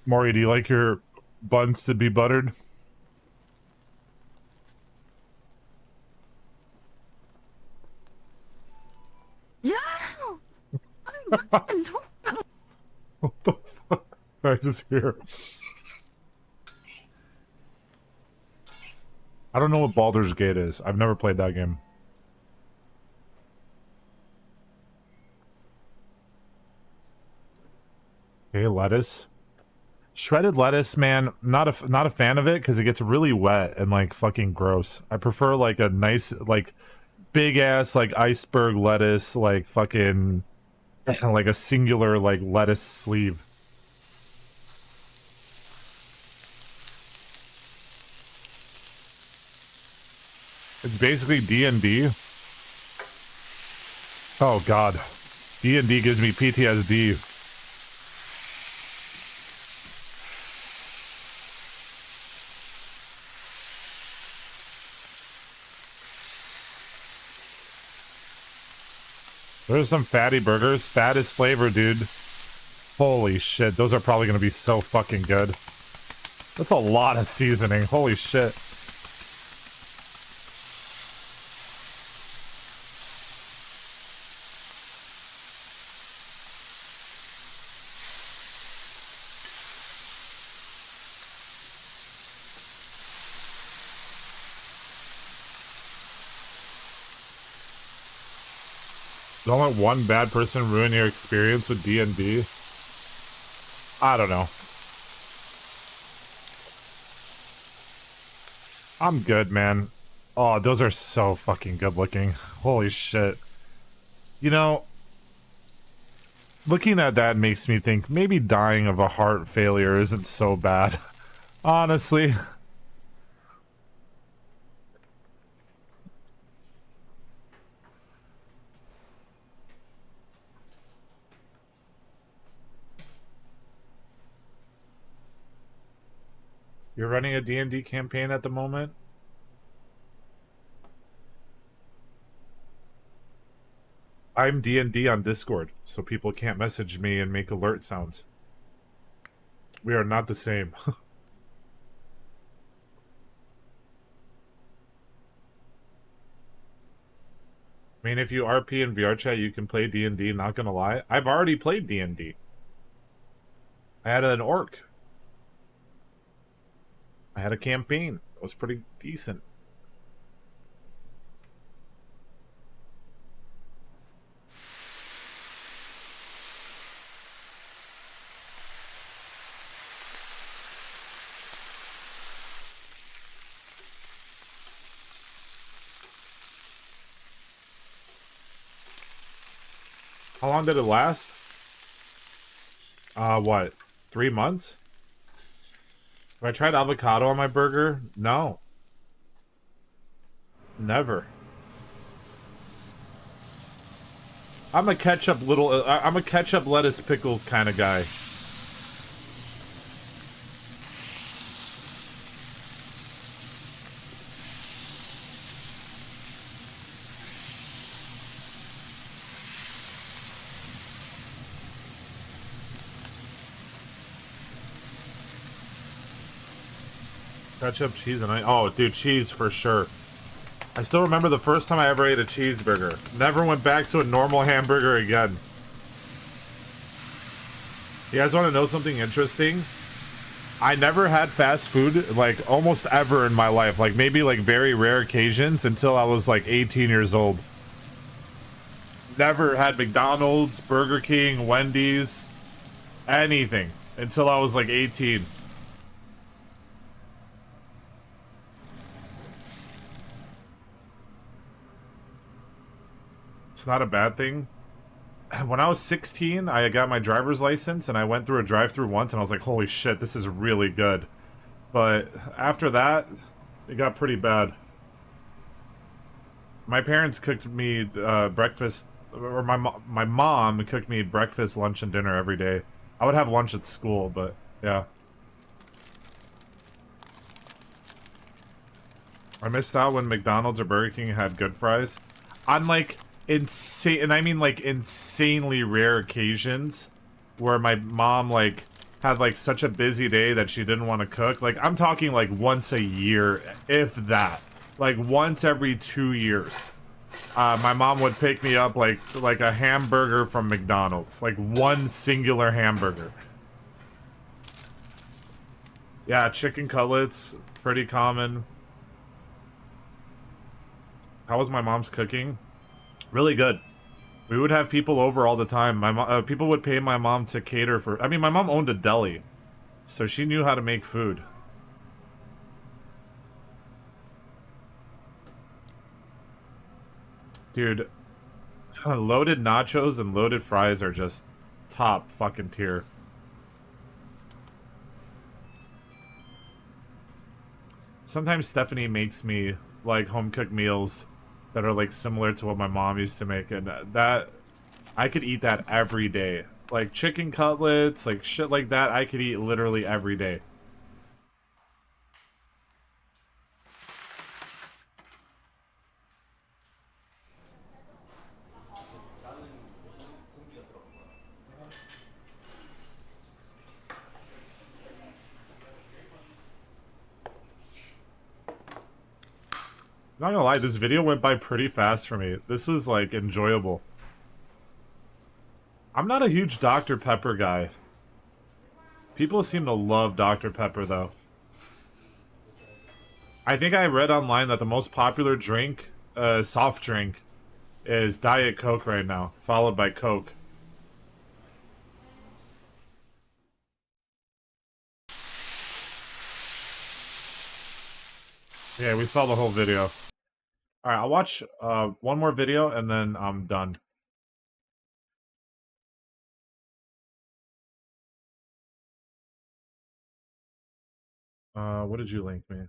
Maury, do you like your buns to be buttered? What the fuck did I just hear? I don't know what Baldur's Gate is. I've never played that game. Okay, lettuce. Shredded lettuce, man, not a fan of it because it gets really wet and like fucking gross. I prefer like a nice like big ass like iceberg lettuce, like fucking like a singular like lettuce sleeve. It's basically D&D. Oh god. D&D gives me PTSD. There's some fatty burgers. Fattest flavor, dude. Holy shit. Those are probably going to be so fucking good. That's a lot of seasoning. Holy shit. Don't let one bad person ruin your experience with D&D. I don't know. I'm good, man. Oh, those are so fucking good looking. Holy shit. You know, looking at that makes me think maybe dying of a heart failure isn't so bad. Honestly. You're running a D&D campaign at the moment? I'm D&D on Discord, so people can't message me and make alert sounds. We are not the same. I mean, if you RP in VR chat, you can play D&D, not gonna lie. I've already played D&D. I had an orc. I had a campaign. It was pretty decent. How long did it last? What? 3 months? Have I tried avocado on my burger? No. Never. I'm a ketchup I'm a ketchup, lettuce, pickles kind of guy. Ketchup, cheese, and onion. Oh, dude, cheese for sure. I still remember the first time I ever ate a cheeseburger. Never went back to a normal hamburger again. You guys want to know something interesting? I never had fast food, like, almost ever in my life. Like, maybe, like, very rare occasions until I was, like, 18 years old. Never had McDonald's, Burger King, Wendy's, anything until I was, like, 18. It's not a bad thing. When I was 16, I got my driver's license and I went through a drive-thru once and I was like, holy shit, this is really good. But after that, it got pretty bad. My parents cooked me breakfast, or my mom cooked me breakfast, lunch, and dinner every day. I would have lunch at school, but yeah. I missed out when McDonald's or Burger King had good fries. On like insane, and I mean like insanely rare occasions where my mom like had like such a busy day that she didn't want to cook. Like I'm talking like once a year, if that. Like once every 2 years. my mom would pick me up like a hamburger from McDonald's, like one singular hamburger. Yeah, chicken cutlets, pretty common. How was my mom's cooking? Really good. We would have people over all the time. People would pay my mom to cater for. I mean, my mom owned a deli, so she knew how to make food. Dude, loaded nachos and loaded fries are just top fucking tier. Sometimes Stephanie makes me like home cooked meals that are like similar to what my mom used to make, and that I could eat that every day. Like chicken cutlets, like shit like that, I could eat literally every day. Not gonna lie, this video went by pretty fast for me. This was, like, enjoyable. I'm not a huge Dr. Pepper guy. People seem to love Dr. Pepper, though. I think I read online that the most popular drink, soft drink, is Diet Coke right now, followed by Coke. Yeah, we saw the whole video. Alright, I'll watch one more video and then I'm done. What did you link me?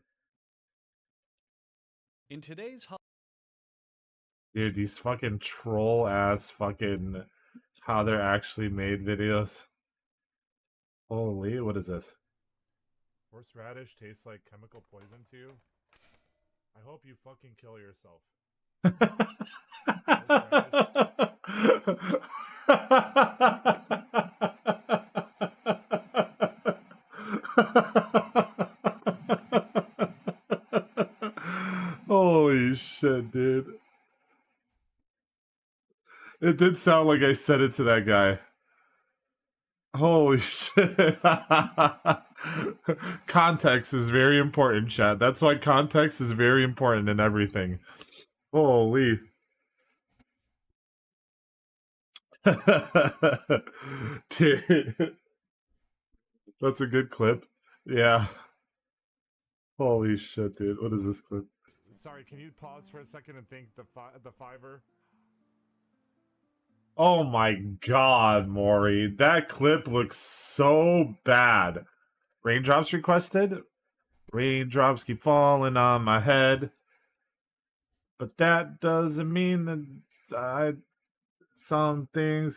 In today's Dude, these fucking troll-ass fucking how they're actually made videos. Holy, what is this? Horseradish tastes like chemical poison to you? I hope you fucking kill yourself. Holy shit, dude. It did sound like I said it to that guy. Holy shit. Context is very important, chat. That's why context is very important in everything. Holy. Dude. That's a good clip. Yeah. Holy shit, dude. What is this clip? Sorry, can you pause for a second and think the Fiverr? Oh my god, Maury. That clip looks so bad. Raindrops requested? Raindrops keep falling on my head. But that doesn't mean that something,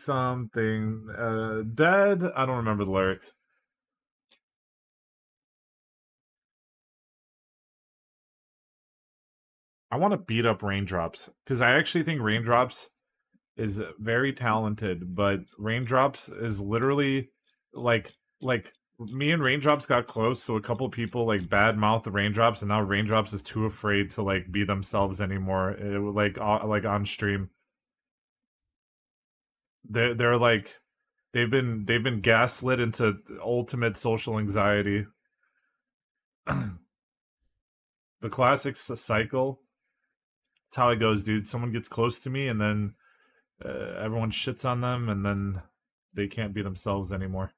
dead? I don't remember the lyrics. I want to beat up Raindrops, because I actually think Raindrops is very talented, but Raindrops is literally like me and Raindrops got close, so a couple people like badmouth the Raindrops, and now Raindrops is too afraid to like be themselves anymore. Like on stream, they're like they've been gaslit into ultimate social anxiety. The classic cycle. That's how it goes, dude. Someone gets close to me, and then everyone shits on them, and then they can't be themselves anymore.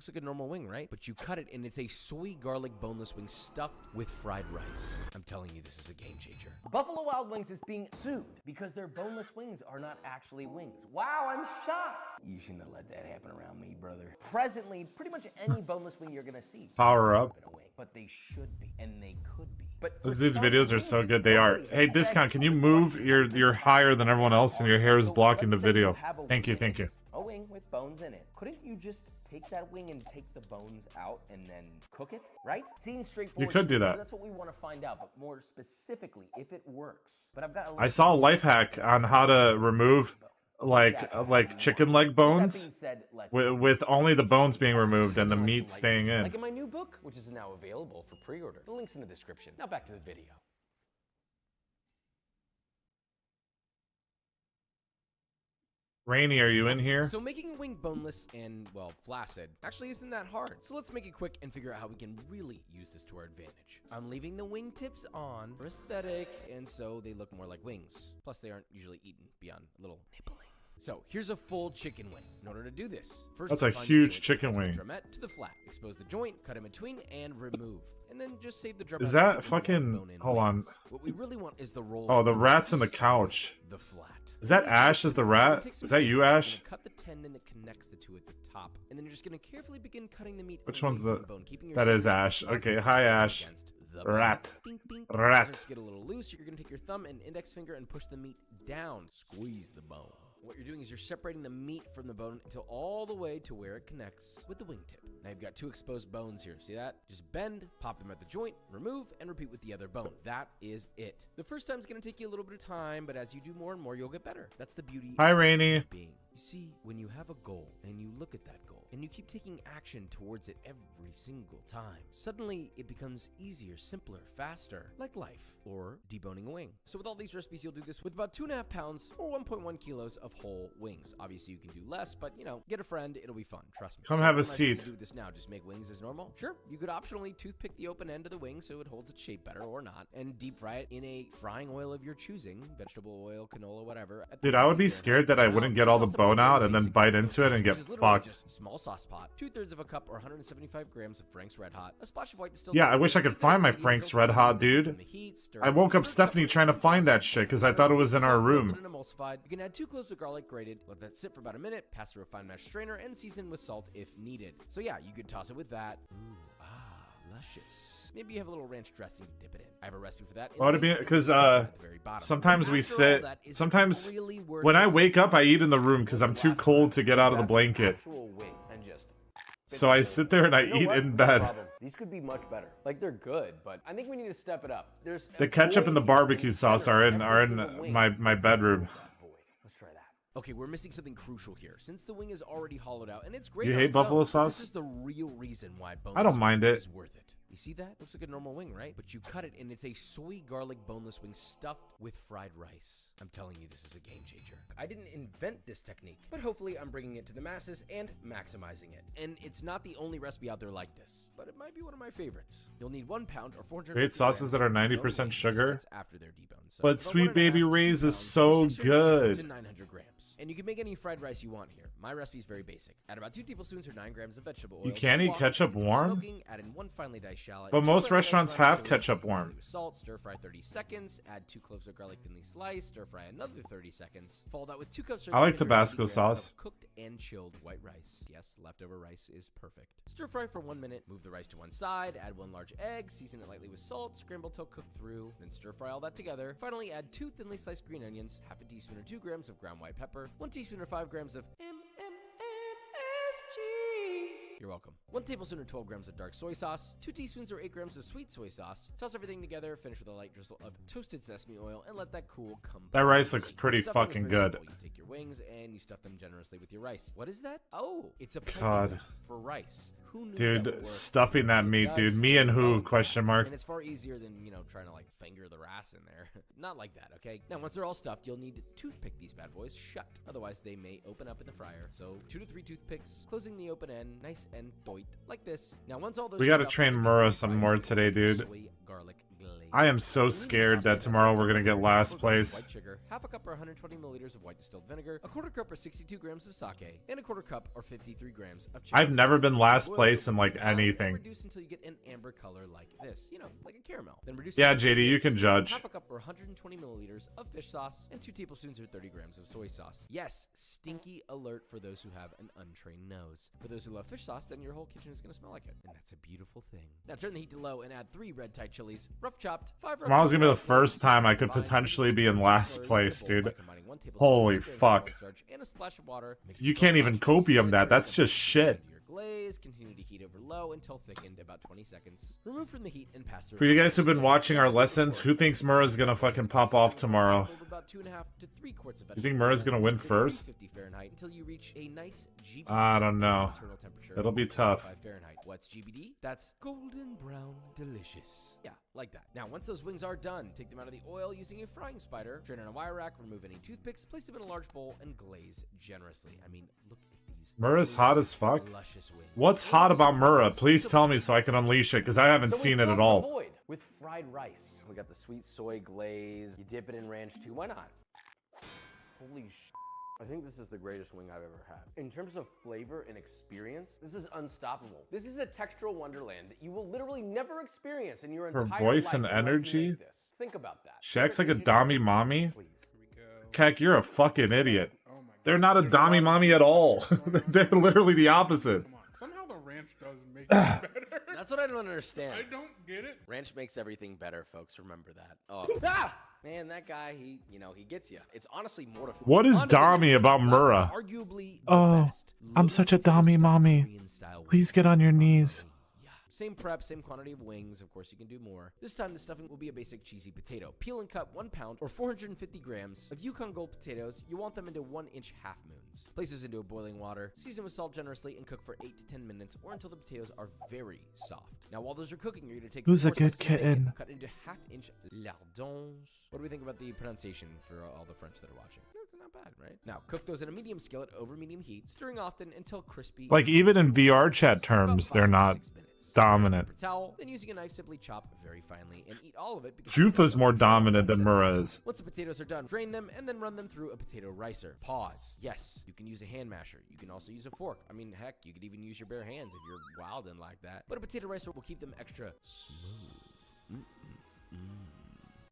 looks like a normal wing, right? But you cut it and it's a soy garlic boneless wing stuffed with fried rice. I'm telling you, this is a game changer. Buffalo Wild Wings is being sued because their boneless wings are not actually wings. Wow, I'm shocked. You shouldn't have let that happen around me, brother. Presently, pretty much any boneless wing you're gonna see. Power up. But they should be, and they could be. But these videos are so good. They are. Hey, Discount, can you move? You're higher than everyone else, and your hair is blocking the video. Thank you, thank you. A wing with bones in it. Couldn't you just take that wing and take the bones out and then cook it, right? Seems straightforward. You could do that. That's what we want to find out, but more specifically, if it works. But I've got. I saw a life hack on how to remove like chicken leg bones, That being said, let's with only the bones being removed and the meat staying in. like in my new book, which is now available for pre-order. The link's in the description. Now back to the video. Rainy, are you in here? So making a wing boneless and, well, flaccid actually isn't that hard. So let's make it quick and figure out how we can really use this to our advantage. I'm leaving the wing tips on for aesthetic, and so they look more like wings. Plus, they aren't usually eaten beyond a little nibbling. So here's a full chicken wing. In order to do this, first That's a find huge the chicken joint, wing. the drumette to the flat. Expose the joint, cut in between, and remove. And then just save the drumette. Is that and fucking... bone-in Hold on. wings. What we really want is the roll. Oh, the rat's in the couch. The flat. Is that Ash as the rat? Is that you, Ash? Cut the tendon that connects the two at the top, and then you're just gonna carefully begin cutting the meat. Which away one's from the... bone, keeping your That is scissors Ash. once Okay, the hi, bone Ash. against the bone. Rat. Bing, bing. Rat. Scissors get a little loose. You're gonna take your thumb and index finger and push the meat down. Squeeze the bone. What you're doing is you're separating the meat from the bone until all the way to where it connects with the wingtip. Now you've got two exposed bones here. See that? Just bend, pop them at the joint, remove, and repeat with the other bone. That is it. The first time's gonna take you a little bit of time, but as you do more and more, you'll get better. That's the beauty Hi, of Rainy. being. You see, when you have a goal and you look at that goal and you keep taking action towards it every single time, suddenly it becomes easier, simpler, faster, like life or deboning a wing. So with all these recipes, you'll do this with about 2.5 pounds or 1.1 kilos of whole wings. Obviously, you can do less, but you know, get a friend, it'll be fun. Trust me. Come So have a what am I supposed seat. to do this now, just make wings as normal? Sure. You could optionally toothpick the open end of the wing so it holds its shape better or not, and deep fry it in a frying oil of your choosing, vegetable oil, canola, whatever. Dude, I would be scared that I wouldn't get all the bone out and then bite into it and get fucked. Just a small sauce pot, 2/3 of a cup or 175 grams of Frank's Red Hot, a splash of white distilled. Yeah, I wish I could find my Frank's Red Hot, dude. I woke up Stephanie trying to find that shit because I thought it was in our room. Emulsified. You can add 2 cloves of garlic grated, let that sit for about a minute, pass through a fine mesh strainer, and season with salt if needed. So yeah, you could toss it with that. Ooh, luscious. Maybe you have a little ranch dressing to dip it in. I have a recipe for that. Well, to be, because sometimes we sit. Sometimes when I wake up, I eat in the room because I'm too cold to get out of the blanket. So I sit there and I eat in bed. These could be much better. Like, they're good, but I think we need to step it up. There's The ketchup and the barbecue sauce are in my bedroom. Let's try that. Okay, we're missing something crucial here. Since the wing is already hollowed out, and it's great. You on hate its own, buffalo sauce? This is the real reason why I don't mind it. is worth it. You see that? Looks like a normal wing, right? But you cut it, and it's a soy garlic boneless wing stuffed with fried rice. I'm telling you, this is a game changer. I didn't invent this technique, but hopefully I'm bringing it to the masses and maximizing it. And it's not the only recipe out there like this, but it might be one of my favorites. You'll need 1 pound or 400 Great sauces that are 90% sugar. That's after they're deboned. So But about Sweet 1.5 Baby to 2 Ray's is pounds, so 600 good. to 900 grams. And you can make any fried rice you want here. My recipe is very basic. Add about 2 tablespoons or 9 grams of vegetable oil. You can't eat ketchup warm? Smoking, add in 1 finely diced shallot. But most 2 restaurants lemon have chilies, ketchup warm. with salt, stir fry 30 seconds. Add 2 cloves of garlic thinly sliced. Stir fry another 30 seconds. Follow that with 2 cups of I like 380 Tabasco grams sauce. of cooked and chilled white rice. Yes, leftover rice is perfect. Stir fry for 1 minute. Move the rice to one side. Add 1 large egg. Season it lightly with salt. Scramble till cooked through. Then stir fry all that together. Finally, add 2 thinly sliced green onions, half a teaspoon or 2 grams of ground white pepper, 1 teaspoon or 5 grams of MSG. You're welcome. 1 tablespoon or 12 grams of dark soy sauce, 2 teaspoons or 8 grams of sweet soy sauce. Toss everything together, finish with a light drizzle of toasted sesame oil, and let that cool completely. That rice looks pretty Stuffing is fucking very good. simple. You take your wings and you stuff them generously with your rice. What is that? Oh, it's a God. pepper for rice. Who knew that Dude, would work? stuffing that meat, It dude. does. Me and who, Oh, question mark. And it's far easier than, you know, trying to like finger the ras in there. Not like that, okay? Now, once they're all stuffed, you'll need to toothpick these bad boys shut. Otherwise, they may open up in the fryer. So 2 to 3 toothpicks, closing the open end, nice and doit, like this. Now, once all those We are gotta stuffed, train you'll Mura need to some fry more your today, dude. soy garlic glaze. I am so You'll need a scared that saucepan, tomorrow we're gonna get 1 last cup of place. white sugar, half a cup or 120 milliliters of white distilled vinegar, a 1/4 cup or 62 grams of sake, and a 1/4 cup or 53 grams of chicken I've never stock. been last Boil place in over like down and anything. reduce until you get an amber color like this, you know, like a caramel. Then reduce Yeah, it to JD, you can judge. half a cup or 120 milliliters of fish sauce and 2 tablespoons or 30 grams of soy sauce. Yes, stinky alert for those who have an untrained nose. For those who love fish sauce, then your whole kitchen is gonna smell like it, and that's a beautiful thing. Now turn the heat to low and add 3 red Thai chilies, rough chopped, 5 rough Tomorrow's gonna be the chopped first time I could combine potentially be in with last slurry place, into a bowl dude. by combining 1 tablespoon Holy of grams of fuck. cornstarch and a splash of water. Mix You it so can't even much, copium it's that. very That's simple. just shit. Your glaze. Continue to heat over low until thickened, about 20 seconds. Remove from the heat and pass through. For you guys who've been watching our lessons, who thinks Mura's gonna fucking pop off tomorrow? About 2.5 to 3 quarts of You think Mura's gonna win first? 350 Fahrenheit until you reach a nice GBD. I don't know. Internal temperature It'll be of tough. 55 Fahrenheit. What's GBD? That's golden brown delicious. Yeah, like that. Now, once those wings are done, take them out of the oil using a frying spider, drain on a wire rack, remove any toothpicks, place them in a large bowl, and glaze generously. I mean, look at these. Mura's hot as fuck. Luscious wings. What's hot about Mura? Please tell me so I can unleash it, because I haven't seen it at all. Void with fried rice. We got the sweet soy glaze. You dip it in ranch too. Why not? Holy sh! I think this is the greatest wing I've ever had. In terms of flavor and experience, this is unstoppable. This is a textural wonderland that you will literally never experience in your Her entire voice life and unless you energy? make this. Think about that. Shaq's like a Favorite Dami ingredient? mommy. Please. Kek, you're a fucking idiot. They're not a Dami mommy at all. They're literally the opposite. Come on. Somehow the ranch does make it better. That's what I don't understand. I don't get it. Ranch makes everything better, folks. Remember that. Oh, ah! Man, that guy, he gets you. It's honestly mortifying. What is On to the Dami next. about Last Mura? but arguably the Oh, best. I'm Loaded such a potato Dami stuffed mommy. Korean-style Please wings. get on your knees. Yeah. Same prep, same quantity of wings. Of course, you can do more. This time, the stuffing will be a basic cheesy potato. Peel and cut 1 pound or 450 grams of Yukon Gold potatoes. You want them into 1-inch half moons. Place those into a boiling water, season with salt generously, and cook for 8 to 10 minutes or until the potatoes are very soft. Now, while those are cooking, you're going to take Who's a 4 good slices of bacon, kitten? cut into half-inch lardons. What do we think about the pronunciation for all the French that are watching? That's not bad, right? Now, cook those in a medium skillet over medium heat, stirring often until crispy. Like, even in VR chat terms, they're not dominant. Paper towel, then using a knife, simply chop very finely and eat all of it. because Jufa's more dominant than Mura is. Once the potatoes are done, drain them and then run them through a potato ricer. Pause. Yes, you can use a hand masher. You can also use a fork. I mean, heck, you could even use your bare hands if you're wildin' like that. But a potato ricer will keep them extra smooth.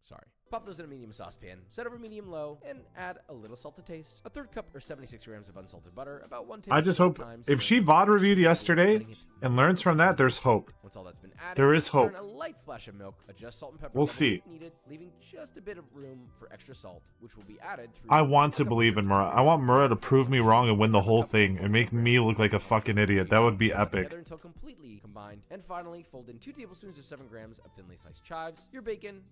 Sorry. Pop those in a medium saucepan, set over medium-low, and add a little salt to taste. A 1/3 cup or 76 grams of unsalted butter, about 1 I just tablespoon hope times, if she VOD reviewed yesterday and learns from that, there's hope. Once all that's been added, There is stir in hope. a light splash of milk, adjust salt and pepper We'll levels see. if needed, leaving just a bit of room for extra salt, which will be added through I want a to couple believe in different Mura. I want Mura to prove me wrong and win the whole couple thing and make me look like a fucking idiot. That would be epic. together until completely combined. And finally, fold in 2 tablespoons or 7 grams of thinly sliced chives, your bacon,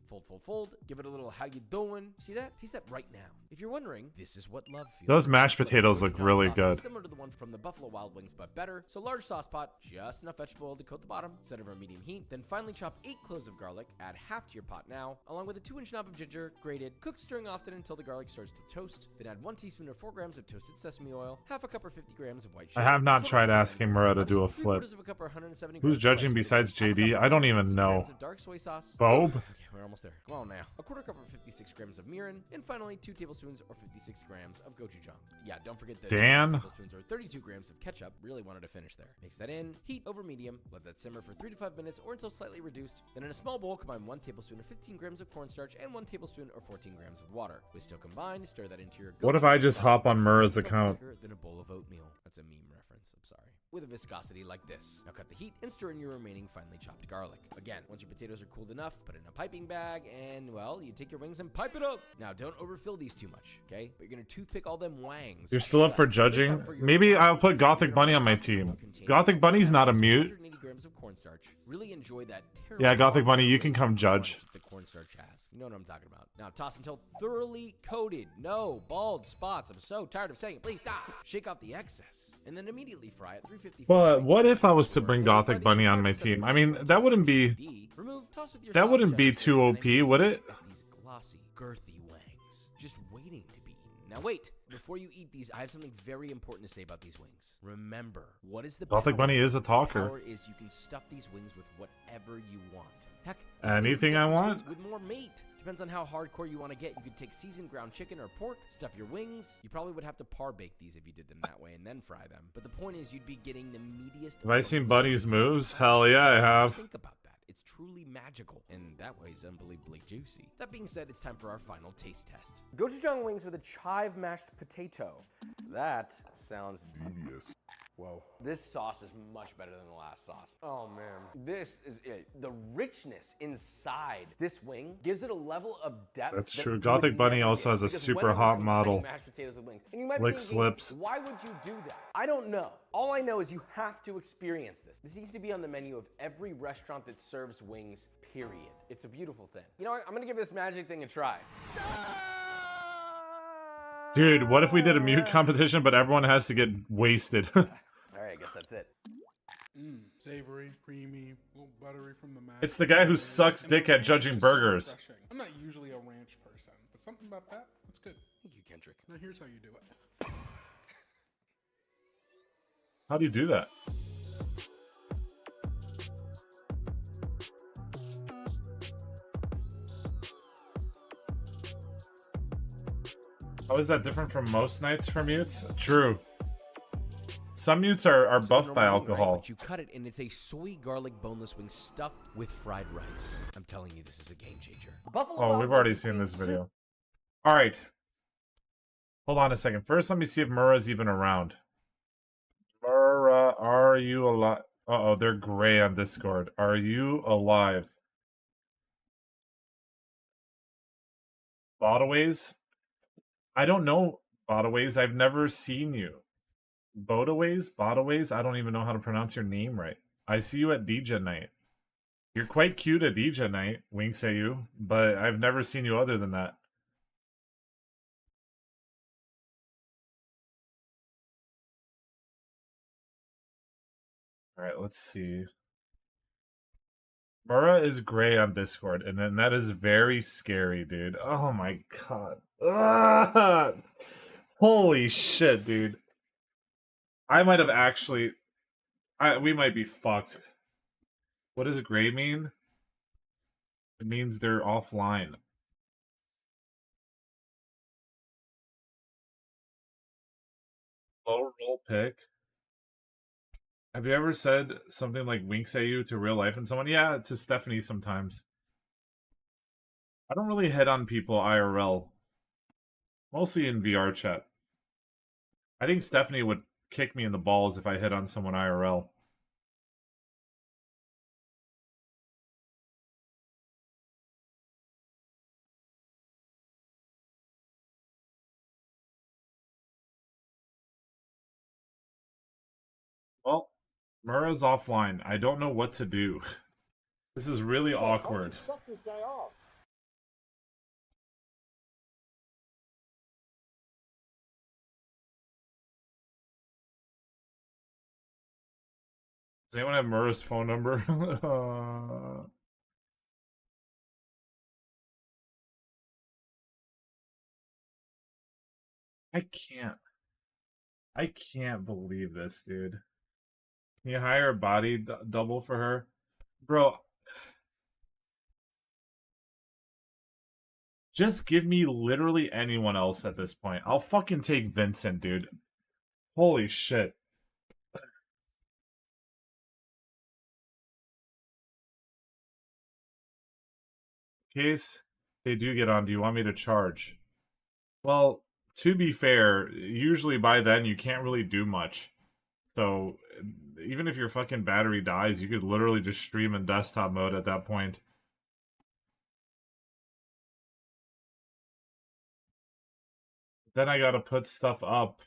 fold, give it a little how you doing. See that? Taste that right now. If you're wondering, this is what love feels Those like. mashed potatoes look Gochujang really sauce is good. Similar to the one from the Buffalo Wild Wings, but better. So large sauce pot, just enough vegetable oil to coat the bottom, set over medium heat. Then finally chop 8 cloves of garlic, add half to your pot now, along with a 2-inch knob of ginger, grated. Cook stirring often until the garlic starts to toast. Then add 1 teaspoon or 4 grams of toasted sesame oil, half a cup or 50 grams of white I sugar. have not tried asking Mura to do a flip. 3/4 of a cup or 170 Who's grams of judging rice, besides half a cup JD? or I don't 50 even know. grams of dark soy sauce. Bob? Okay, we're almost there. Come on now. A 1/4 cup or 56 grams of mirin, and finally 2 tablespoons or 56 grams of gochujang. Yeah, don't forget the 2 Dan? tablespoons or 32 grams of ketchup. Really wanted to finish there. Mix that in, heat over medium, let that simmer for 3 to 5 minutes or until slightly reduced. Then in a small bowl, combine 1 tablespoon or 15 grams of cornstarch and 1 tablespoon or 14 grams of water. With still combined, stir that into your What if I gochujang just sauce. hop on Mura's It's account? thicker than a bowl of oatmeal. That's a meme reference, I'm sorry. With a viscosity like this. Now cut the heat and stir in your remaining finely chopped garlic. Again, once your potatoes are cooled enough, put it in a piping bag and, well, you take your wings and pipe it up. Now, don't overfill these too much, okay? But you're gonna toothpick all them wangs. You're still up for judging? Maybe I'll put Gothic Bunny on my team. Gothic Bunny's not a mute. 180 grams of cornstarch. Really enjoy that terrible Yeah, Gothic Bunny, you can come judge. the cornstarch has. You know what I'm talking about. Now toss until thoroughly coated. No bald spots. I'm so tired of saying it. Please stop. Shake off the excess and then immediately fry at 350. But what if I was to bring Gothic Bunny on my team? I mean, that wouldn't be too OP, would it? These glossy, girthy wangs, just waiting to be eaten. Now wait, before you eat these, I have something very important to say about these wings. Remember, what is the Gothic power? Bunny is a The talker. power is you can stuff these wings with whatever you want. Heck, Anything stuff I these want? wings with more meat. Depends on how hardcore you want to get. You could take seasoned ground chicken or pork, stuff your wings. You probably would have to par bake these if you did them that way and then fry them. But the point is, you'd be getting the meatiest. Have I seen boneless Bunny's wings. moves? Hell yeah, I Just have. think about that. It's truly magical, and that way is unbelievably juicy. That being said, it's time for our final taste test. Gochujang wings with a chive mashed potato. That sounds devious. Whoa. This sauce is much better than the last sauce. Oh man. This is it. The richness inside this wing gives it a level of depth. That's that true. you Gothic would Bunny never also get. has a Because super when hot I'm model. mashed potatoes with wings, and you might Lick be thinking, slips. why would you do that? I don't know. All I know is you have to experience this. This needs to be on the menu of every restaurant that serves wings, period. It's a beautiful thing. You know what? I'm gonna give this magic thing a try. Dude, what if we did a mute competition, but everyone has to get wasted? All right, I guess that's it. Savory, creamy, a little buttery from the mash. It's the guy who sucks And dick the at ranch judging is so burgers. refreshing. I'm not usually a ranch person, but something about that, that's good. Thank you, Kendrick. Now here's how you do it. How do you do that? How is that different from most nights for mutes? True. Some mutes are So buffed by normal wing, right? alcohol. But you cut it, and it's a soy garlic boneless wing stuffed with fried rice. I'm telling you, this is a game changer. Buffalo Oh, Wild we've already Wings seen this soup. video. Alright. Hold on a second. First, let me see if Murrah's even around. Murrah, are you alive? Uh-oh, they're gray on Discord. Are you alive? Botaways? I don't know, Botaways. I've never seen you. Botaways? Botaways? I don't even know how to pronounce your name right. I see you at DJ night. You're quite cute at DJ night, winks at you, but I've never seen you other than that. Alright, let's see. Murrah is gray on Discord, and then that is very scary, dude. Oh my god. Ah! Holy shit, dude. I might have actually... we might be fucked. What does gray mean? It means they're offline. Low roll pick. Have you ever said something like winks at you to real life and someone? Yeah, to Stephanie sometimes. I don't really hit on people IRL. Mostly in VR chat. I think Stephanie would kick me in the balls if I hit on someone IRL. Well, Murrah's offline. I don't know what to do. This is really awkward. Suck this guy off. Does anyone have Murrah's phone number? I can't. I can't believe this, dude. Can you hire a body double for her? Bro, just give me literally anyone else at this point. I'll fucking take Vincent, dude. Holy shit. In case they do get on, do you want me to charge? Well, to be fair, usually by then you can't really do much. So, even if your fucking battery dies, you could literally just stream in desktop mode at that point. Then I gotta put stuff up.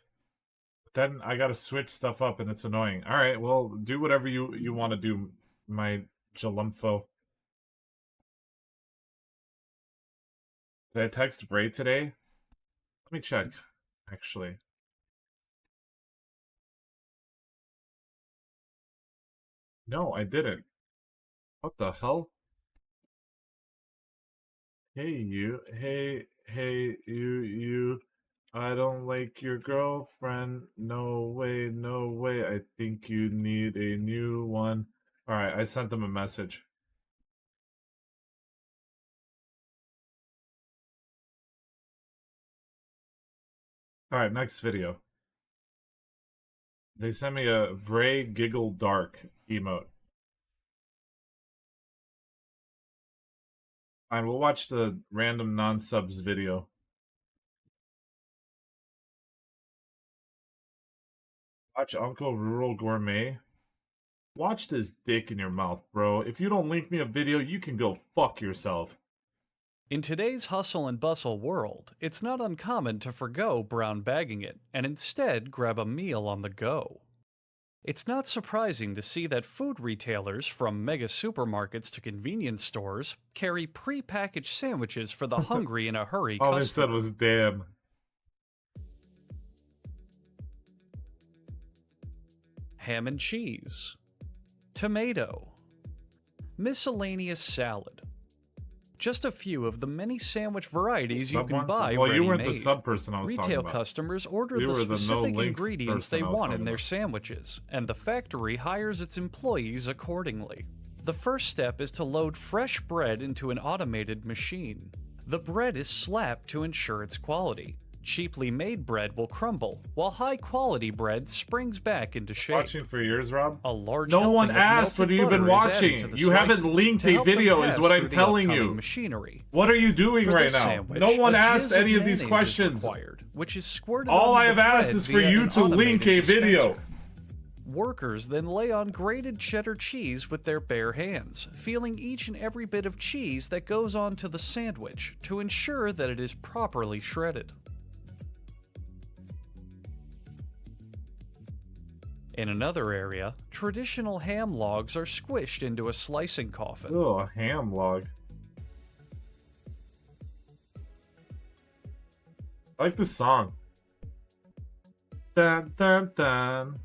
Then I gotta switch stuff up, and it's annoying. Alright, well, do whatever you want to do, my Jalumpho. Did I text Bray today? Let me check, actually. No, I didn't. What the hell? Hey, you. Hey, you. I don't like your girlfriend. No way, no way. I think you need a new one. Alright, I sent them a message. Alright, next video. They sent me a Vray Giggle Dark emote. Fine, we'll watch the random non-subs video. Watch Uncle Rural Gourmet. Watch this dick in your mouth, bro. If you don't link me a video, you can go fuck yourself. In today's hustle and bustle world, it's not uncommon to forgo brown bagging it and instead grab a meal on the go. It's not surprising to see that food retailers, from mega supermarkets to convenience stores, carry pre-packaged sandwiches for the hungry in a hurry All customer. they said was damn. Ham and cheese, tomato, miscellaneous salad. Just a few of the many sandwich varieties you can buy Well, you weren't the ready-made. sub person I was talking Retail about. customers order You the were the specific no-link ingredients they person I was want in talking their about. sandwiches, and the factory hires its employees accordingly. The first step is to load fresh bread into an automated machine. The bread is slapped to ensure its quality. Cheaply made bread will crumble, while high-quality bread springs back into shape. Watching for years, Rob? A large No one helping of asked what melted you've been butter is added watching. to the You haven't slices linked to a help them video, is pass what I'm through the telling upcoming you. Machinery. What are you doing For right this now? sandwich, No one a asked jizz of any of these mayonnaise is questions. required, which is squirted All onto I have the asked bread is for via you an to link a automated video. dispenser. Workers then lay on grated cheddar cheese with their bare hands, feeling each and every bit of cheese that goes onto the sandwich to ensure that it is properly shredded. In another area, traditional ham logs are squished into a slicing coffin. Oh, a ham log. I like this song. Dun dun dun.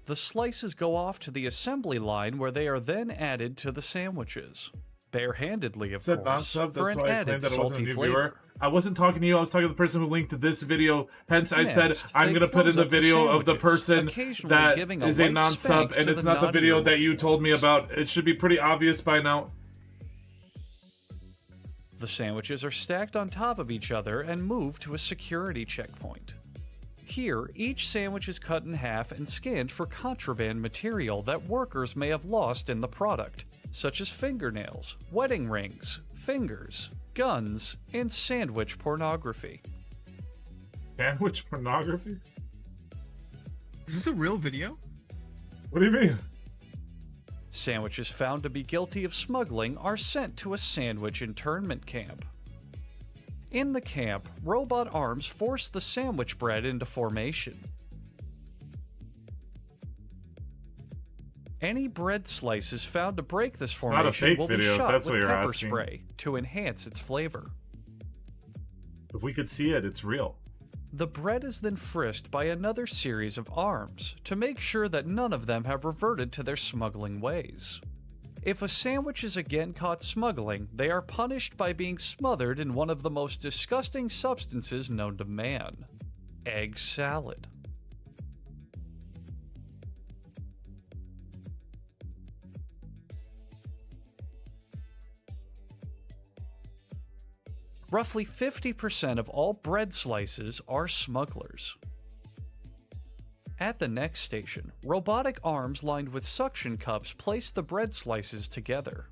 The slices go off to the assembly line where they are then added to the sandwiches. Barehandedly, of Said course, non-sub, for that's an why I added claimed that it wasn't a salty new flavor. viewer. I wasn't talking to you, I was talking to the person who linked to this video. Hence, I said Next, I'm they going to put in close the up the video of the sandwiches, person occasionally that giving a is a light non-sub, spank and to it's the not the video naughtier that you told me ones. about. It should be pretty obvious by now. The sandwiches are stacked on top of each other and moved to a security checkpoint. Here, each sandwich is cut in half and scanned for contraband material that workers may have lost in the product, such as fingernails, wedding rings, fingers, guns, and sandwich pornography. Sandwich pornography? Is this a real video? What do you mean? Sandwiches found to be guilty of smuggling are sent to a sandwich internment camp. In the camp, robot arms force the sandwich bread into formation. Any bread slices found to break this It's not a formation fake will video, be if shot that's with what you're pepper asking. spray to enhance its flavor. If we could see it, it's real. The bread is then frisked by another series of arms to make sure that none of them have reverted to their smuggling ways. If a sandwich is again caught smuggling, they are punished by being smothered in one of the most disgusting substances known to man: egg salad. Roughly 50% of all bread slices are smugglers. At the next station, robotic arms lined with suction cups place the bread slices together.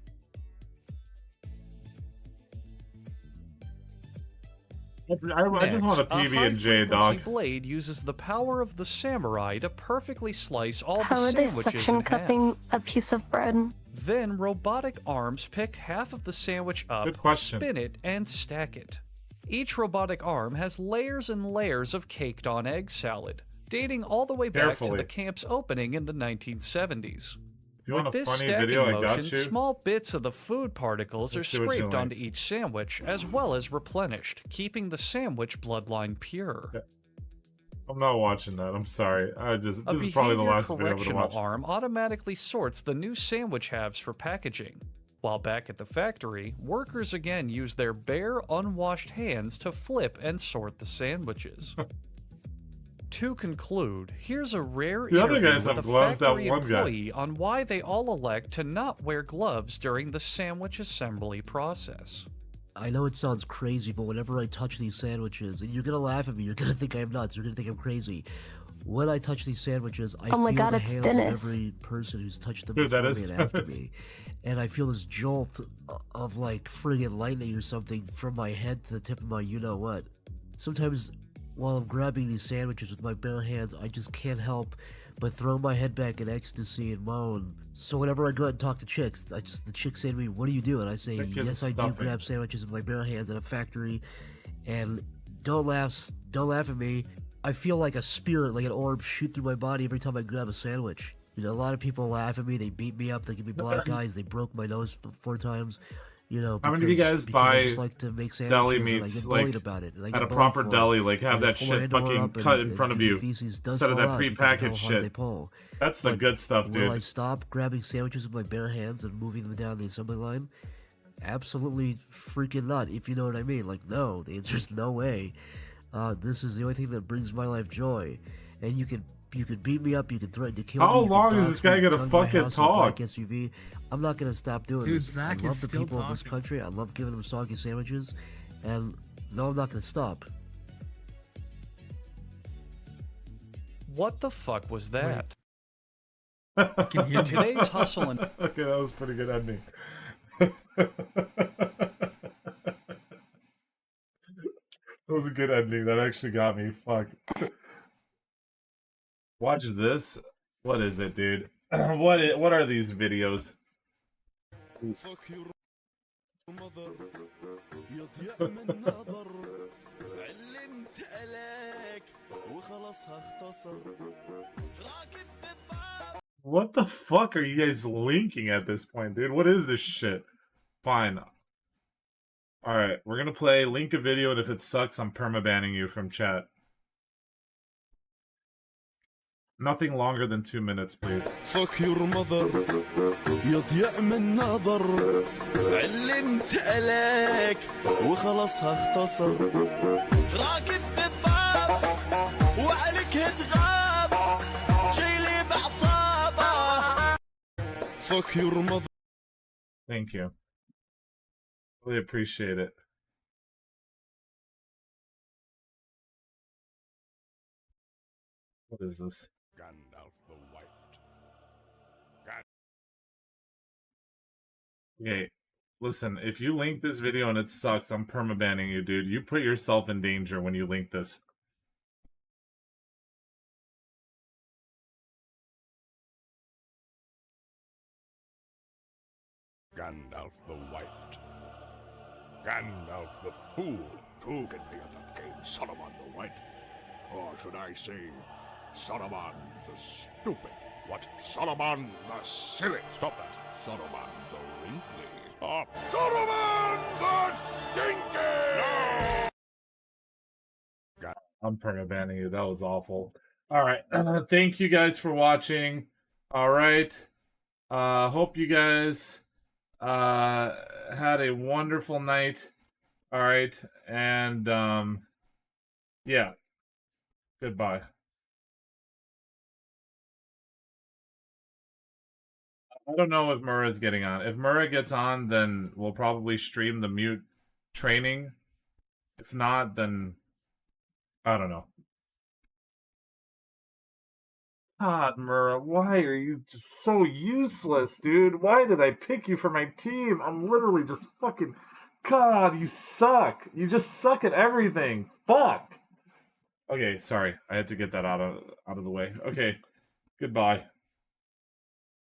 I just want a PB&J, dog. high-frequency blade uses the power of the samurai to perfectly slice all How the are they sandwiches suction in half. cupping a piece of bread? Then robotic arms pick half of the sandwich up, Good question. spin it, and stack it. Each robotic arm has layers and layers of caked-on egg salad, dating all the way back to Carefully. the camp's opening in the 1970s. You want With a this funny stacking video? I motion, got you. small bits of the food particles Let's are see what you scraped like. onto each sandwich, as well as replenished, keeping the sandwich bloodline pure. I'm not watching that. I'm sorry. A This is probably the behavior last video I'm gonna correctional watch. arm automatically sorts the new sandwich halves for packaging. While back at the factory, workers again use their bare, unwashed hands to flip and sort the sandwiches. To conclude, here's a rare The other interview guys have with a gloves, that factory one guy. employee on why they all elect to not wear gloves during the sandwich assembly process. I know it sounds crazy, but whenever I touch these sandwiches, and you're gonna laugh at me, you're gonna think I'm nuts, you're gonna think I'm crazy. When I touch these sandwiches, I Oh my feel God, the it's hands Dennis. of every person who's touched them Dude, that before is me and after Dennis. me. And I feel this jolt of like friggin' lightning or something from my head to the tip of my you-know-what. Sometimes while I'm grabbing these sandwiches with my bare hands, I just can't help but throw my head back in ecstasy and moan. So whenever I go out and talk to chicks, the chicks say to me, "What do you do?" And I say, "Yes, I do grab sandwiches with my bare hands in a factory." And don't laugh at me. I feel like a spirit, like an orb, shoot through my body every time I grab a sandwich. You know, a lot of people laugh at me. They beat me up. They give me black eyes. They broke my nose 4 times. You know, how many of you guys because buy I just like to make deli sandwiches meats and I get like bullied about it, and I at get a bullied proper for it. deli? Like have And they that pull my shit underwear fucking up cut and in front of the you feces does instead of fall that out because of how prepackaged hard shit. they pull. That's the But good stuff, dude. will I stop grabbing sandwiches with my bare hands and moving them down the assembly line? Absolutely freaking not, if you know what I mean. Like, no, the answer's no way. This is the only thing that brings my life joy. And you could beat me up, you could threaten to kill me. How you long could is dox this guy me, gonna come to my fucking house in a black talk? SUV. I'm not gonna stop doing Dude, this. Zach I love is the still people of this talking. country. I love giving them soggy sandwiches. And no, I'm not gonna stop. What the fuck was that? can hear me. Today's hustle and Okay, that was a pretty good ending. That was a good ending. That actually got me. Fuck. Watch this. What is it, dude? What are these videos? Fuck your mother يضيع من نظر علمت عليك وخلاص هختصر راكب بالباب. What the fuck are you guys linking at this point, dude? What is this shit? Fine. Alright, we're gonna play link a video, and if it sucks, I'm permabanning you from chat. Nothing longer than 2 minutes, please. Fuck your mother يضيع من نظر علمت عليك وخلاص هختصر راكب بالباب وعليك تغاب شيلي بعصابه. Fuck your mother. Thank you. Really appreciate it. What is this? Gandalf the White. Okay, listen, if you link this video and it sucks, I'm permabanning you, dude. You put yourself in danger when you link this. Gandalf the White. Gandalf the Fool. Who can hear that game? Saruman the White. Or should I say, Saruman the Stupid? What? Saruman the Silly. Stop that. Saruman the Wrinkly. Stop. Saruman the Stinky! No! I'm permabanning you. That was awful. Alright, thank you guys for watching. Alright. Hope you guys had a wonderful night. Alright, and yeah. Goodbye. I don't know if Murrah's getting on. If Murrah gets on, then we'll probably stream the mute training. If not, then I don't know. God, Murrah, why are you just so useless, dude? Why did I pick you for my team? I'm literally just fucking... God, you suck. You just suck at everything. Fuck. Okay, sorry. I had to get that out of the way. Okay, goodbye.